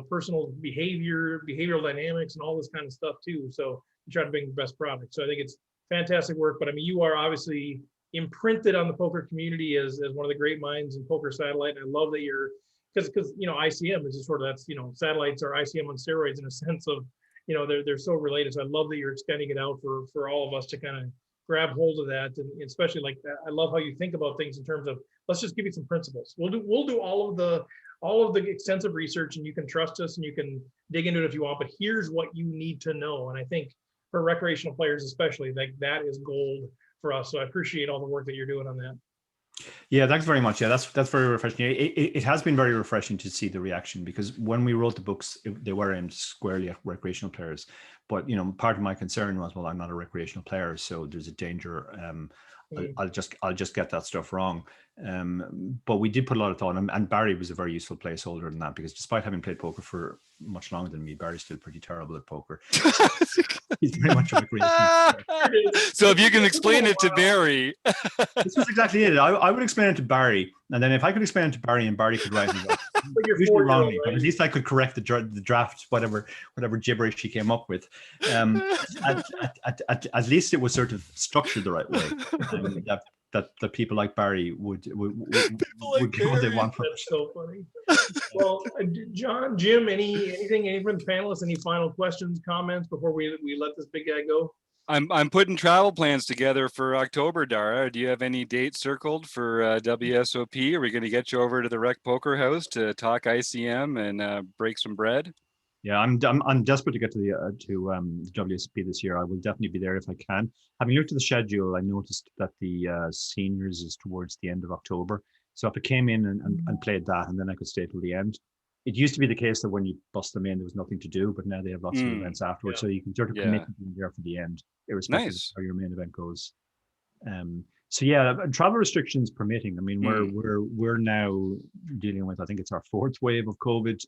personal behavior, behavioral dynamics, and all this kind of stuff too. So you try to bring the best product. So I think it's fantastic work. But I mean, you are obviously imprinted on the poker community as one of the great minds in poker satellite. And I love that you're because ICM is just sort of satellites are ICM on steroids in a sense of they're so related. So I love that you're extending it out for all of us to kind of grab hold of that, and especially like that. I love how you think about things in terms of, let's just give you some principles. We'll do all of the extensive research, and you can trust us and you can dig into it if you want, but here's what you need to know. And I think for recreational players especially, like that is gold for us. So I appreciate all the work that you're doing on that. Yeah, thanks very much. Yeah, that's very refreshing. It has been very refreshing to see the reaction, because when we wrote the books, they were aimed squarely at recreational players. But part of my concern was, well, I'm not a recreational player, so there's a danger. I'll just get that stuff wrong. But we did put a lot of thought, and Barry was a very useful placeholder in that, because despite having played poker for much longer than me, Barry's still pretty terrible at poker. He's very much a recreational player. So if you can explain it to Barry. This was exactly it. I would explain it to Barry, and then if I could explain it to Barry and Barry could write it up, usually wrongly, but at least I could correct the draft, whatever gibberish he came up with. At least it was sort of structured the right way. That people like Barry would get what they want from it. That's so funny. Well, John, Jim, anything from the panelists? Any final questions, comments before we let this big guy go? I'm putting travel plans together for October, Dara. Do you have any dates circled for WSOP? Are we going to get you over to the Rec Poker House to talk ICM and break some bread? Yeah, I'm desperate to get to the WSOP this year. I will definitely be there if I can. Having looked at the schedule, I noticed that the seniors is towards the end of October. So if I came in and played that, and then I could stay till the end. It used to be the case that when you bust them in, there was nothing to do, but now they have lots of events afterwards, so you can sort of commit to being there for the end, irrespective of how your main event goes. So yeah, travel restrictions permitting. I mean, we're now dealing with, I think it's our fourth wave of COVID.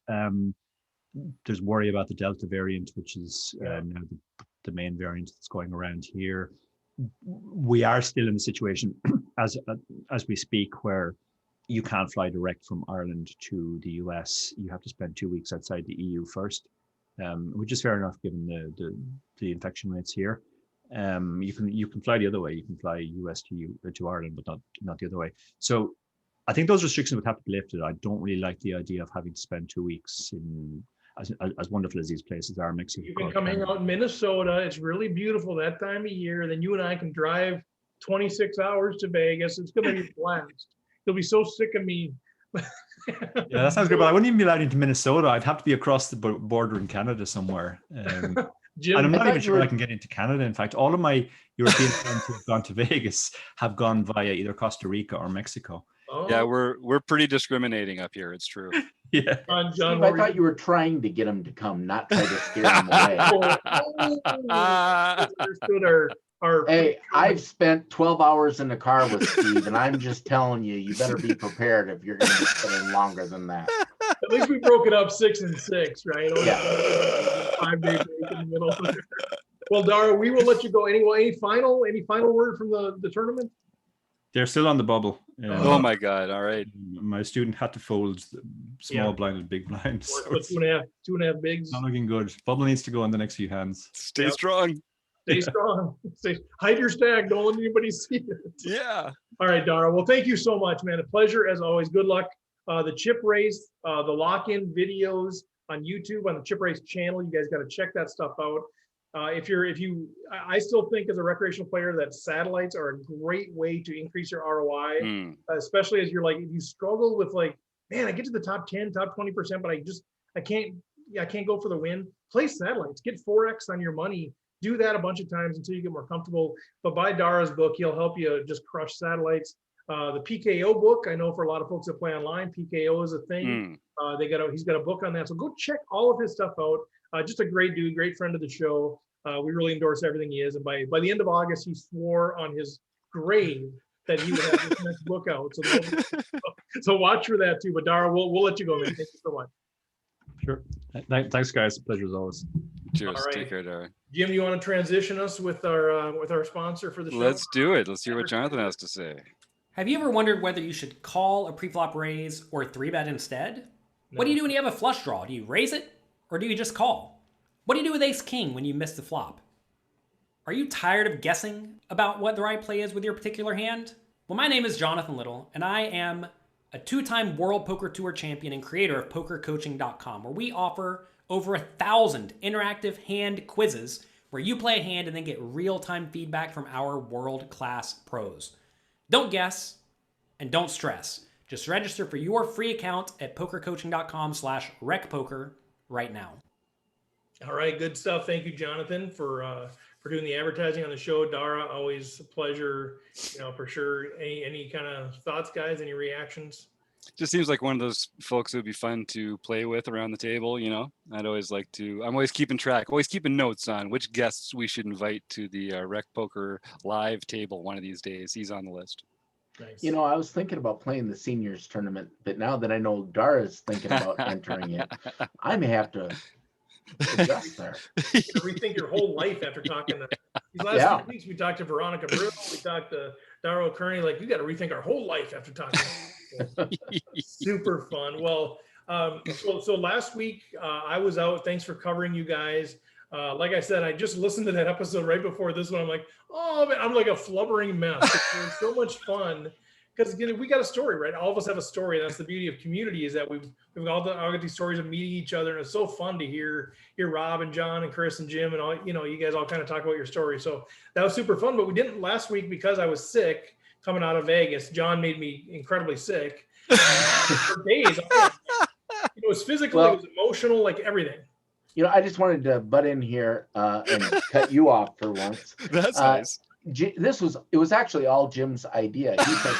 There's worry about the Delta variant, which is now the main variant that's going around here. We are still in a situation as we speak where you can't fly direct from Ireland to the US. You have to spend 2 weeks outside the EU first, which is fair enough given the infection rates here. You can fly the other way. You can fly US to Ireland, but not the other way. So I think those restrictions would have to be lifted. I don't really like the idea of having to spend 2 weeks in as wonderful as these places are, Mexico. You can come hang out in Minnesota. It's really beautiful that time of year. Then you and I can drive 26 hours to Vegas. It's going to be a blast. You'll be so sick of me. Yeah, that sounds good, but I wouldn't even be allowed into Minnesota. I'd have to be across the border in Canada somewhere. Jim, and I'm not even sure I can get into Canada. In fact, all of my European friends who have gone to Vegas have gone via either Costa Rica or Mexico. Oh. Yeah, we're pretty discriminating up here. It's true. Yeah. John, Steve, I thought you were trying to get them to come, not try to scare them away. Understood our Hey, I've spent 12 hours in the car with Steve, and I'm just telling you, you better be prepared if you're going to be spending longer than that. At least we broke it up 6 and 6, right? Yeah. 5 days break in the middle. Well, Dara, we will let you go. Any final word from the tournament? They're still on the bubble. Oh my God! All right. My student had to fold small blind and big blind. So 2.5 bigs. Not looking good. Bubble needs to go in the next few hands. Stay strong. Stay strong. Hide your stack. Don't let anybody see it. Yeah. All right, Dara. Well, thank you so much, man. A pleasure as always. Good luck. The chip race, the lock-in videos on YouTube on the chip race channel. You guys got to check that stuff out. I still think as a recreational player that satellites are a great way to increase your ROI, especially as you're like, if you struggle with like, man, I get to the top 10, top 20%, but I can't go for the win. Play satellites, get 4X on your money. Do that a bunch of times until you get more comfortable. But buy Dara's book, he'll help you just crush satellites. The PKO book, I know for a lot of folks that play online, PKO is a thing. He's got a book on that. So go check all of his stuff out. Just a great dude, great friend of the show. We really endorse everything he is. And by the end of August, he swore on his grave that he would have this next book out. So watch for that too. But Dara, we'll let you go, man. Thank you so much. Sure. Thanks, guys. Pleasure as always. Cheers. All right. Take care, Dara. Jim, you want to transition us with our sponsor for the show? Let's do it. Let's hear what Jonathan has to say. Have you ever wondered whether you should call a preflop raise or 3-bet instead? No. What do you do when you have a flush draw? Do you raise it or do you just call? What do you do with ace-king when you miss the flop? Are you tired of guessing about what the right play is with your particular hand? Well, my name is Jonathan Little, and I am a 2-time World Poker Tour champion and creator of PokerCoaching.com, where we offer over 1,000 interactive hand quizzes where you play a hand and then get real-time feedback from our world-class pros. Don't guess and don't stress. Just register for your free account at PokerCoaching.com/recpoker right now. All right, good stuff. Thank you, Jonathan, for doing the advertising on the show. Dara, always a pleasure, for sure. Any kind of thoughts, guys? Any reactions? Just seems like one of those folks who would be fun to play with around the table. I'm always keeping track, always keeping notes on which guests we should invite to the Rec Poker live table one of these days. He's on the list. Nice. I was thinking about playing the seniors tournament, but now that I know Dara's thinking about entering it, I may have to adjust there. You can rethink your whole life after talking to these last 2 weeks. We talked to Veronica Brill, we talked to Dara Kearney. Like, you got to rethink our whole life after talking. Super fun. Well, so last week I was out. Thanks for covering, you guys. Like I said, I just listened to that episode right before this one. I'm like, oh man, I'm like a flubbering mess. It was so much fun because we got a story, right? All of us have a story. That's the beauty of community, is that we've all got these stories of meeting each other, and it's so fun to hear Rob and John and Chris and Jim and all. You guys all kind of talk about your story. So that was super fun. But we didn't last week because I was sick coming out of Vegas. John made me incredibly sick for days. It was physical, it was emotional, like everything. I just wanted to butt in here and cut you off for once. That's nice. It was actually all Jim's idea. He said,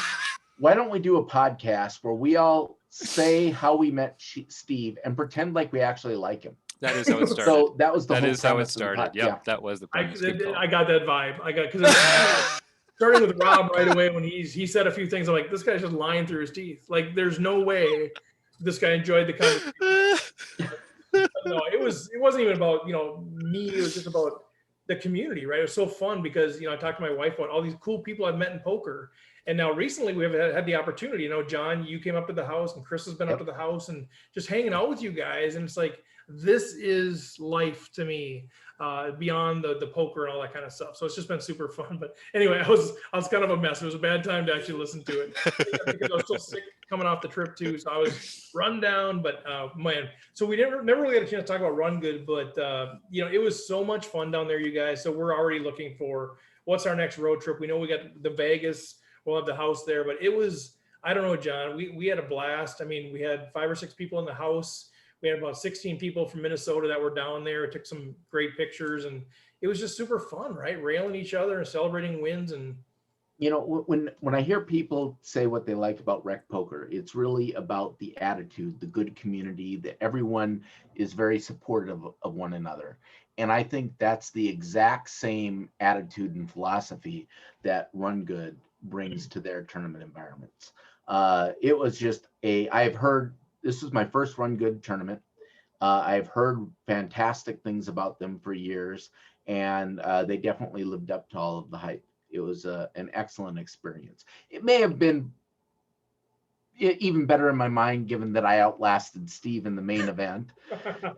why don't we do a podcast where we all say how we met Steve and pretend like we actually like him? That is how it started. So that was the that whole is how it premise of the started. yeah. That was the premise. I got that vibe. Because starting with Rob right away when he said a few things. I'm like, this guy's just lying through his teeth. Like, there's no way this guy enjoyed the conversation. No, it wasn't even about, me. It was just about the community, right? It was so fun because, I talked to my wife about all these cool people I've met in poker. And now recently we have had the opportunity, John, you came up to the house and Chris has been up to the house and just hanging out with you guys. And it's like, this is life to me, beyond the poker and all that kind of stuff. So it's just been super fun. But anyway, I was kind of a mess. It was a bad time to actually listen to it because I was still sick coming off the trip too. So I was run down, but man, so we never really had a chance to talk about Run Good, but it was so much fun down there, you guys. So we're already looking for what's our next road trip. We know we got the Vegas, we'll have the house there, but it was, I don't know, John, we had a blast. I mean, we had 5 or 6 people in the house. We had about 16 people from Minnesota that were down there. Took some great pictures, and it was just super fun, right? Railing each other and celebrating wins. And when I hear people say what they like about rec poker, it's really about the attitude, the good community, that everyone is very supportive of one another. And I think that's the exact same attitude and philosophy that Run Good brings to their tournament environments. It was just I've heard, this was my first Run Good tournament. I've heard fantastic things about them for years, and they definitely lived up to all of the hype. It was an excellent experience. It may have been even better in my mind, given that I outlasted Steve in the main event.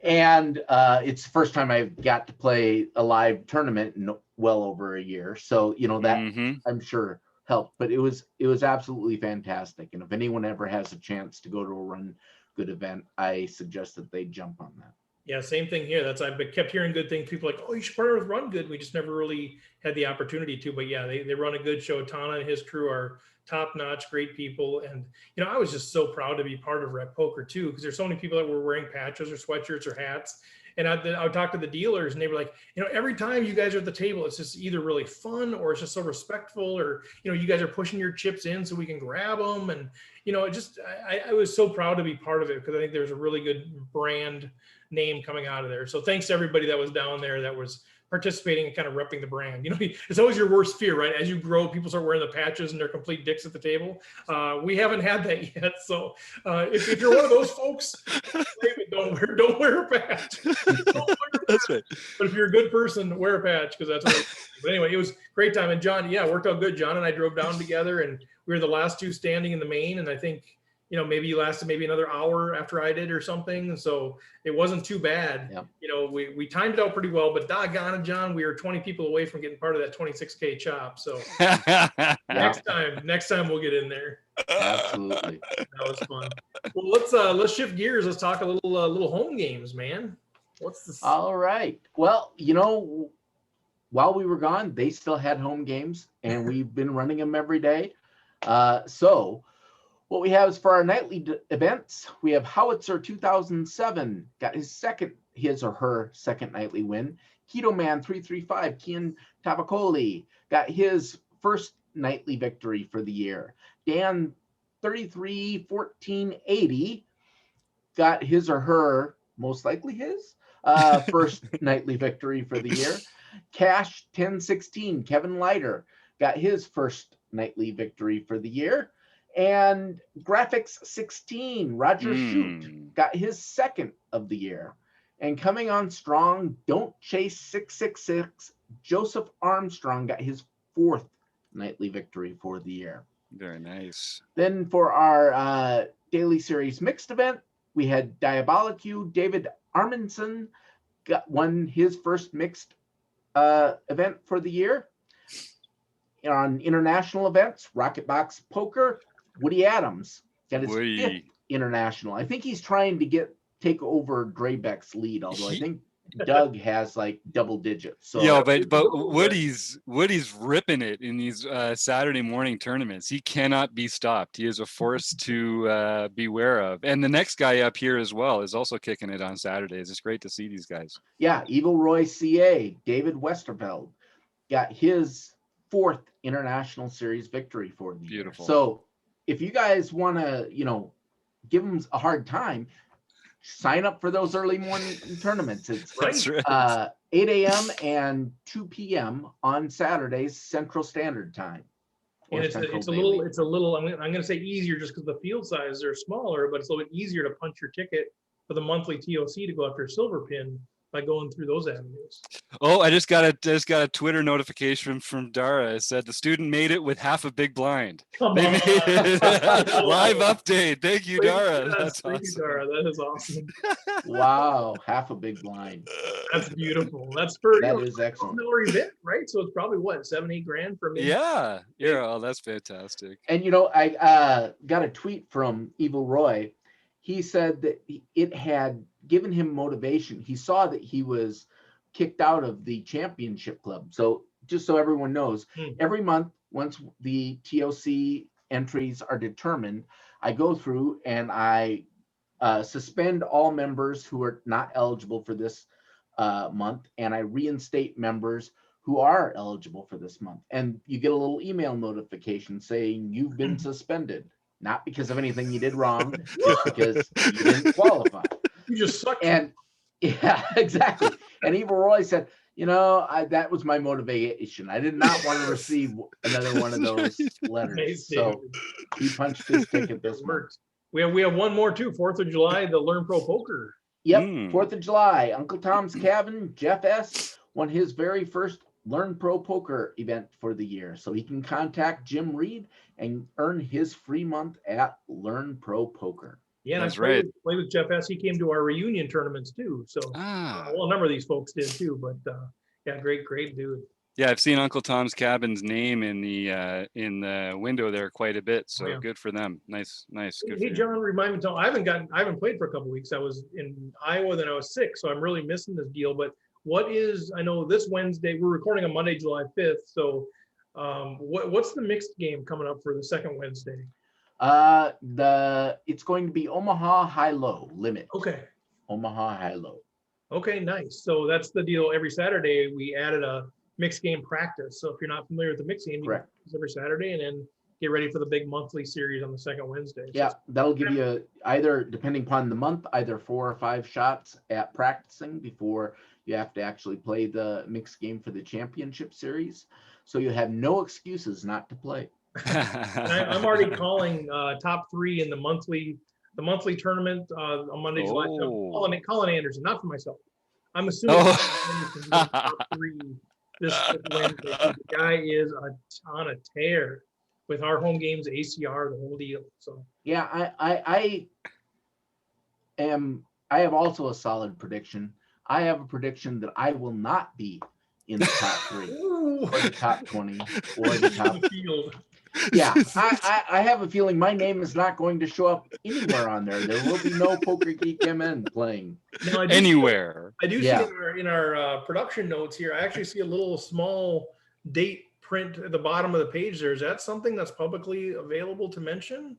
And it's the first time I've got to play a live tournament in well over a year. So, that I'm sure helped, but it was absolutely fantastic. And if anyone ever has a chance to go to a Run Good event, I suggest that they jump on that. Yeah, same thing here. I've kept hearing good things. People are like, oh, you should partner with Run Good. We just never really had the opportunity to. But yeah, they run a good show. Tana and his crew are top-notch, great people. And, I was just so proud to be part of Rec Poker too, because there's so many people that were wearing patches or sweatshirts or hats. And I would talk to the dealers and they were like, every time you guys are at the table, it's just either really fun or it's just so respectful, or, you guys are pushing your chips in so we can grab them. And, I was so proud to be part of it because I think there's a really good brand name coming out of there. So thanks to everybody that was down there that was participating and kind of repping the brand. It's always your worst fear, right? As you grow, people start wearing the patches and they're complete dicks at the table. We haven't had that yet. So if you're one of those folks, don't wear a patch. That's right. But if you're a good person, wear a patch, because that's what. But anyway, it was a great time. And John, it worked out good. John and I drove down together, and we were the last 2 standing in the main. And I think, maybe you lasted maybe another hour after I did or something. So it wasn't too bad. Yep. We timed it out pretty well, but doggone it, John, we were 20 people away from getting part of that 26K chop. So next time we'll get in there. Absolutely. That was fun. Well, let's shift gears. Let's talk a little home games, man. What's this? All right. Well, while we were gone, they still had home games, and we've been running them every day. So what we have is for our nightly events, we have Howitzer 2007 got his or her second nightly win. Keto Man 335, Kian Tavakoli got his first nightly victory for the year. Dan 331480 got his or her, most likely his, first nightly victory for the year. Cash 1016, Kevin Leiter got his first nightly victory for the year. And Graphics 16, Roger Shute got his second of the year. And coming on strong, Don't Chase 666, Joseph Armstrong got his fourth nightly victory for the year. Very nice. Then for our daily series mixed event, we had Diabolicu, David Arminson won his first mixed event for the year. On international events, Rocket Box Poker, Woody Adams got his fifth international. I think he's trying to take over Draybeck's lead, although I think Doug has like double digits. So yeah, but Woody's ripping it in these Saturday morning tournaments. He cannot be stopped. He is a force to beware of. And the next guy up here as well is also kicking it on Saturdays. It's great to see these guys. Yeah, Evil Roy CA, David Westerveld got his fourth international series victory for the year. So if you guys want to, give them a hard time, sign up for those early morning tournaments. It's 8 a.m. and 2 p.m. on Saturdays, Central Standard Time. And Or Central it's a Daily. little. I'm gonna say easier just because the field sizes are smaller, but it's a little bit easier to punch your ticket for the monthly TOC to go after a silver pin by going through those avenues. Oh, I just got a Twitter notification from Dara. It said the student made it with half a big blind. Come They on. made it. Live update. Thank you, Dara. Yes, That's thank you, awesome. Dara. That is awesome. Wow, half a big blind. That's beautiful. That's for That is excellent. $1,000 event, right? So it's probably what, 7-8 grand for me. Yeah. Yeah. Oh, that's fantastic. And I got a tweet from Evil Roy. He said that it had given him motivation. He saw that he was kicked out of the championship club. So just so everyone knows, every month, once the TOC entries are determined, I go through and I suspend all members who are not eligible for this month, and I reinstate members who are eligible for this month. And you get a little email notification saying you've been suspended, not because of anything you did wrong, just because you didn't qualify. You just suck. And yeah, exactly. And Evil Roy said, that was my motivation. I did not want to receive another one of those letters. Amazing. So he punched his ticket this month. Works. We have one more too. 4th of July, the Learn Pro Poker. Yep, 4th of July, Uncle Tom's Cabin, Jeff S. won his very first Learn Pro Poker event for the year. So he can contact Jim Reed and earn his free month at Learn Pro Poker. Yeah, That's I right. played with Jeff S. He came to our reunion tournaments too. So well, a number of these folks did too. But yeah, great dude. Yeah, I've seen Uncle Tom's Cabin's name in the window there quite a bit. So good for them. Nice. Good Hey, John, remind me. I haven't played for a couple of weeks. I was in Iowa, then I was sick, so I'm really missing this deal. But I know this Wednesday, we're recording on Monday, July 5th. So what's the mixed game coming up for the second Wednesday? It's going to be Omaha High-Low limit. Okay. Omaha High-Low. Okay, nice. So that's the deal. Every Saturday, we added a mixed game practice. So if you're not familiar with the mixed game, you can practice every Saturday and then get ready for the big monthly series on the second Wednesday. So yeah, that'll give you either, depending upon the month, either 4 or 5 shots at practicing before you have to actually play the mixed game for the championship series. So you have no excuses not to play. I'm already calling top 3 in the monthly tournament on Monday, July 5th. Colin Anderson, not for myself. I'm assuming Anderson is top 3 this Wednesday. The guy is on a tear with our home games, ACR, the whole deal. So yeah, I have also a solid prediction. I have a prediction that I will not be in the top 3 or the top 20 or the top field. Yeah, I have a feeling my name is not going to show up anywhere on there. There will be no Poker Geek MN playing anywhere. I do see in our production notes here, I actually see a little small date print at the bottom of the page there. Is that something that's publicly available to mention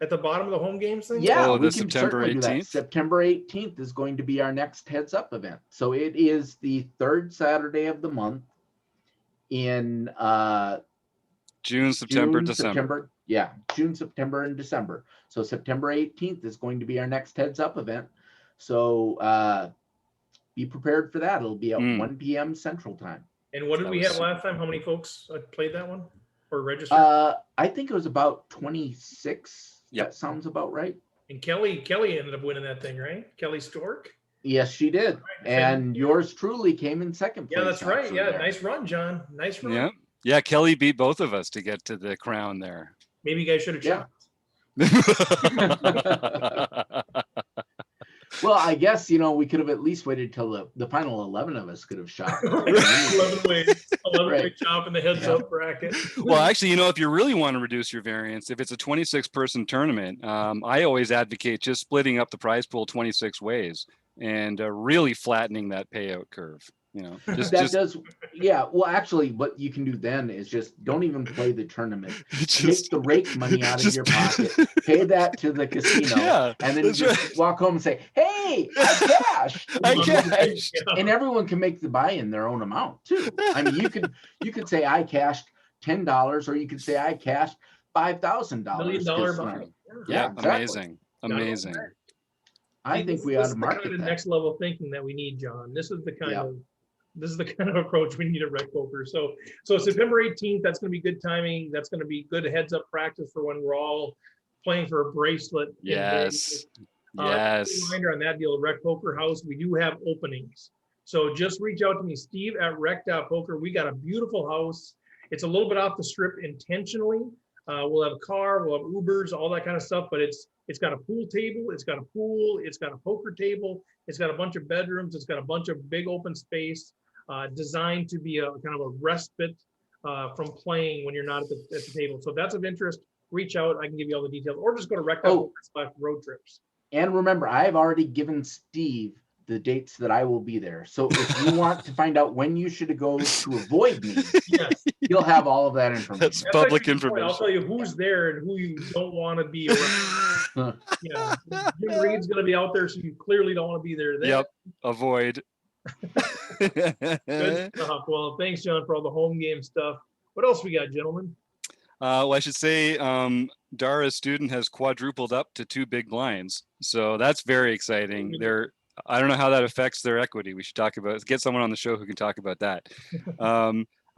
at the bottom of the home games thing? Yeah, the September 18th. September 18th is going to be our next heads up event. So it is the 3rd Saturday of the month in June, September, December. June, September, and December. So September 18th is going to be our next heads up event. So be prepared for that. It'll be at 1 p.m. Central Time. And what did we have last time? How many folks played that one or registered? I think it was about 26. Yep. That sounds about right. And Kelly ended up winning that thing, right? Kelly Stork? Yes, she did. Right. And yours truly came in second place. Yeah, that's right. Yeah, nice run, John. Nice run. Yeah, Kelly beat both of us to get to the crown there. Maybe you guys should have chopped. Well, I guess, we could have at least waited till the final 11 of us could have shot. 11-way chop in the heads up bracket. Well, actually, if you really want to reduce your variance, if it's a 26-person tournament, I always advocate just splitting up the prize pool 26 ways and really flattening that payout curve. Well, actually, what you can do then is just don't even play the tournament. Take the rake money out of your pocket, pay that to the casino, and then just walk home and say, "Hey, I cashed." And everyone can make the buy-in their own amount too. I mean, you could say I cashed $10, or you could say I cashed $5,000. $1 million buy. Yeah, exactly. Amazing. I think we ought to market the that. next level thinking that we need, John. This is the kind of This is the kind of approach we need at Rec Poker. So September 18th, that's going to be good timing. That's going to be good heads up practice for when we're all playing for a bracelet. Yes. Yes. Reminder on that deal, Rec Poker House, we do have openings. So just reach out to me, Steve at rec.poker. We got a beautiful house. It's a little bit off the strip intentionally. We'll have a car, we'll have Ubers, all that kind of stuff, but it's got a pool table, it's got a pool, it's got a poker table, it's got a bunch of bedrooms, it's got a bunch of big open space, designed to be a kind of a respite from playing when you're not at the table. So if that's of interest, reach out. I can give you all the details, or just go to rec.poker/road trips. And remember, I've already given Steve the dates that I will be there. So if you want to find out when you should go to avoid me, yes, you'll have all of that information. That's public information. I'll tell you who's there and who you don't want to be around. Yeah, Jim Reed's going to be out there, so you clearly don't want to be there. Yep, avoid. Good stuff. Well, thanks, John, for all the home game stuff. What else we got, gentlemen? Well, I should say Dara's student has quadrupled up to 2 big blinds. So that's very exciting. I don't know how that affects their equity. We should get someone on the show who can talk about that.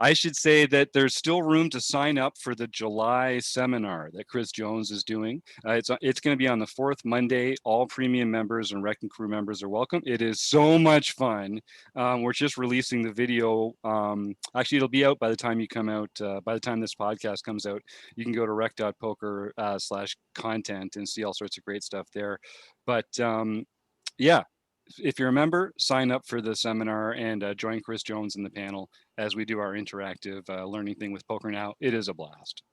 I should say that there's still room to sign up for the July seminar that Chris Jones is doing. It's going to be on the 4th Monday. All premium members and Rec and Crew members are welcome. It is so much fun. We're just releasing the video. Actually, it'll be out by the time you come out. By the time this podcast comes out, you can go to rec.poker/content and see all sorts of great stuff there. But yeah. If you're a member, sign up for the seminar and join Chris Jones in the panel as we do our interactive learning thing with Poker Now. It is a blast.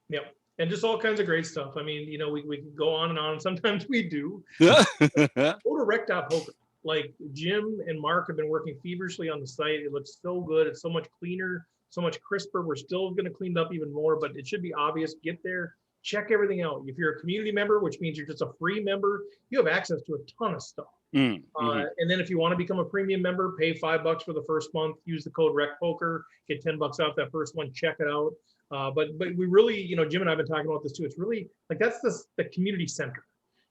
Yep. And just all kinds of great stuff. I mean, we can go on and on. Sometimes we do. Yeah. Go to rec.poker. Like Jim and Mark have been working feverishly on the site. It looks so good. It's so much cleaner, so much crisper. We're still going to clean it up even more, but it should be obvious. Get there, check everything out. If you're a community member, which means you're just a free member, you have access to a ton of stuff. And then if you want to become a premium member, pay $5 for the first month, use the code RECPOKER, get $10 off that first one, check it out. But we really, Jim and I have been talking about this too. It's really like, that's the community center.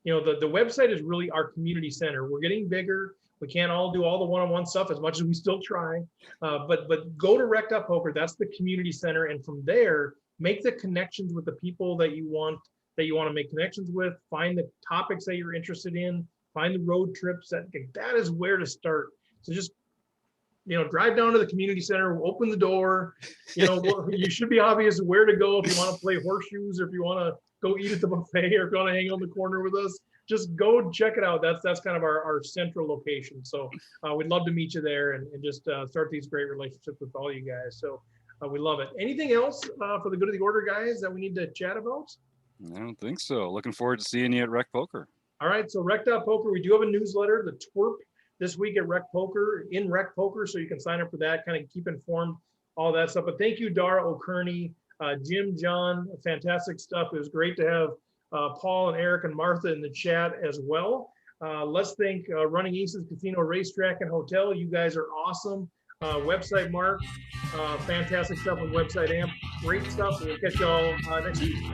The website is really our community center. We're getting bigger. We can't all do all the one-on-one stuff as much as we still try. But go to rec.poker. That's the community center. And from there, make the connections with the people that you want to make connections with, find the topics that you're interested in, find the road trips. That is where to start. So just, drive down to the community center, open the door. You should be obvious where to go if you want to play horseshoes, or if you want to go eat at the buffet, or go to hang on the corner with us. Just go check it out. That's kind of our central location. So we'd love to meet you there and just start these great relationships with all you guys. So we love it. Anything else for the good of the order, guys, that we need to chat about? I don't think so. Looking forward to seeing you at Rec Poker. All right, so Rec.Poker, we do have a newsletter, the twerp, this week at Rec Poker, in Rec Poker, so you can sign up for that, kind of keep informed, all that stuff. But thank you, Dara O'Kearney, Jim, John, fantastic stuff. It was great to have Paul and Eric and Martha in the chat as well. Let's thank Running Aces Casino, Racetrack, and Hotel. You guys are awesome. Website Mark, fantastic stuff with Website Amp. Great stuff. We'll catch y'all next week.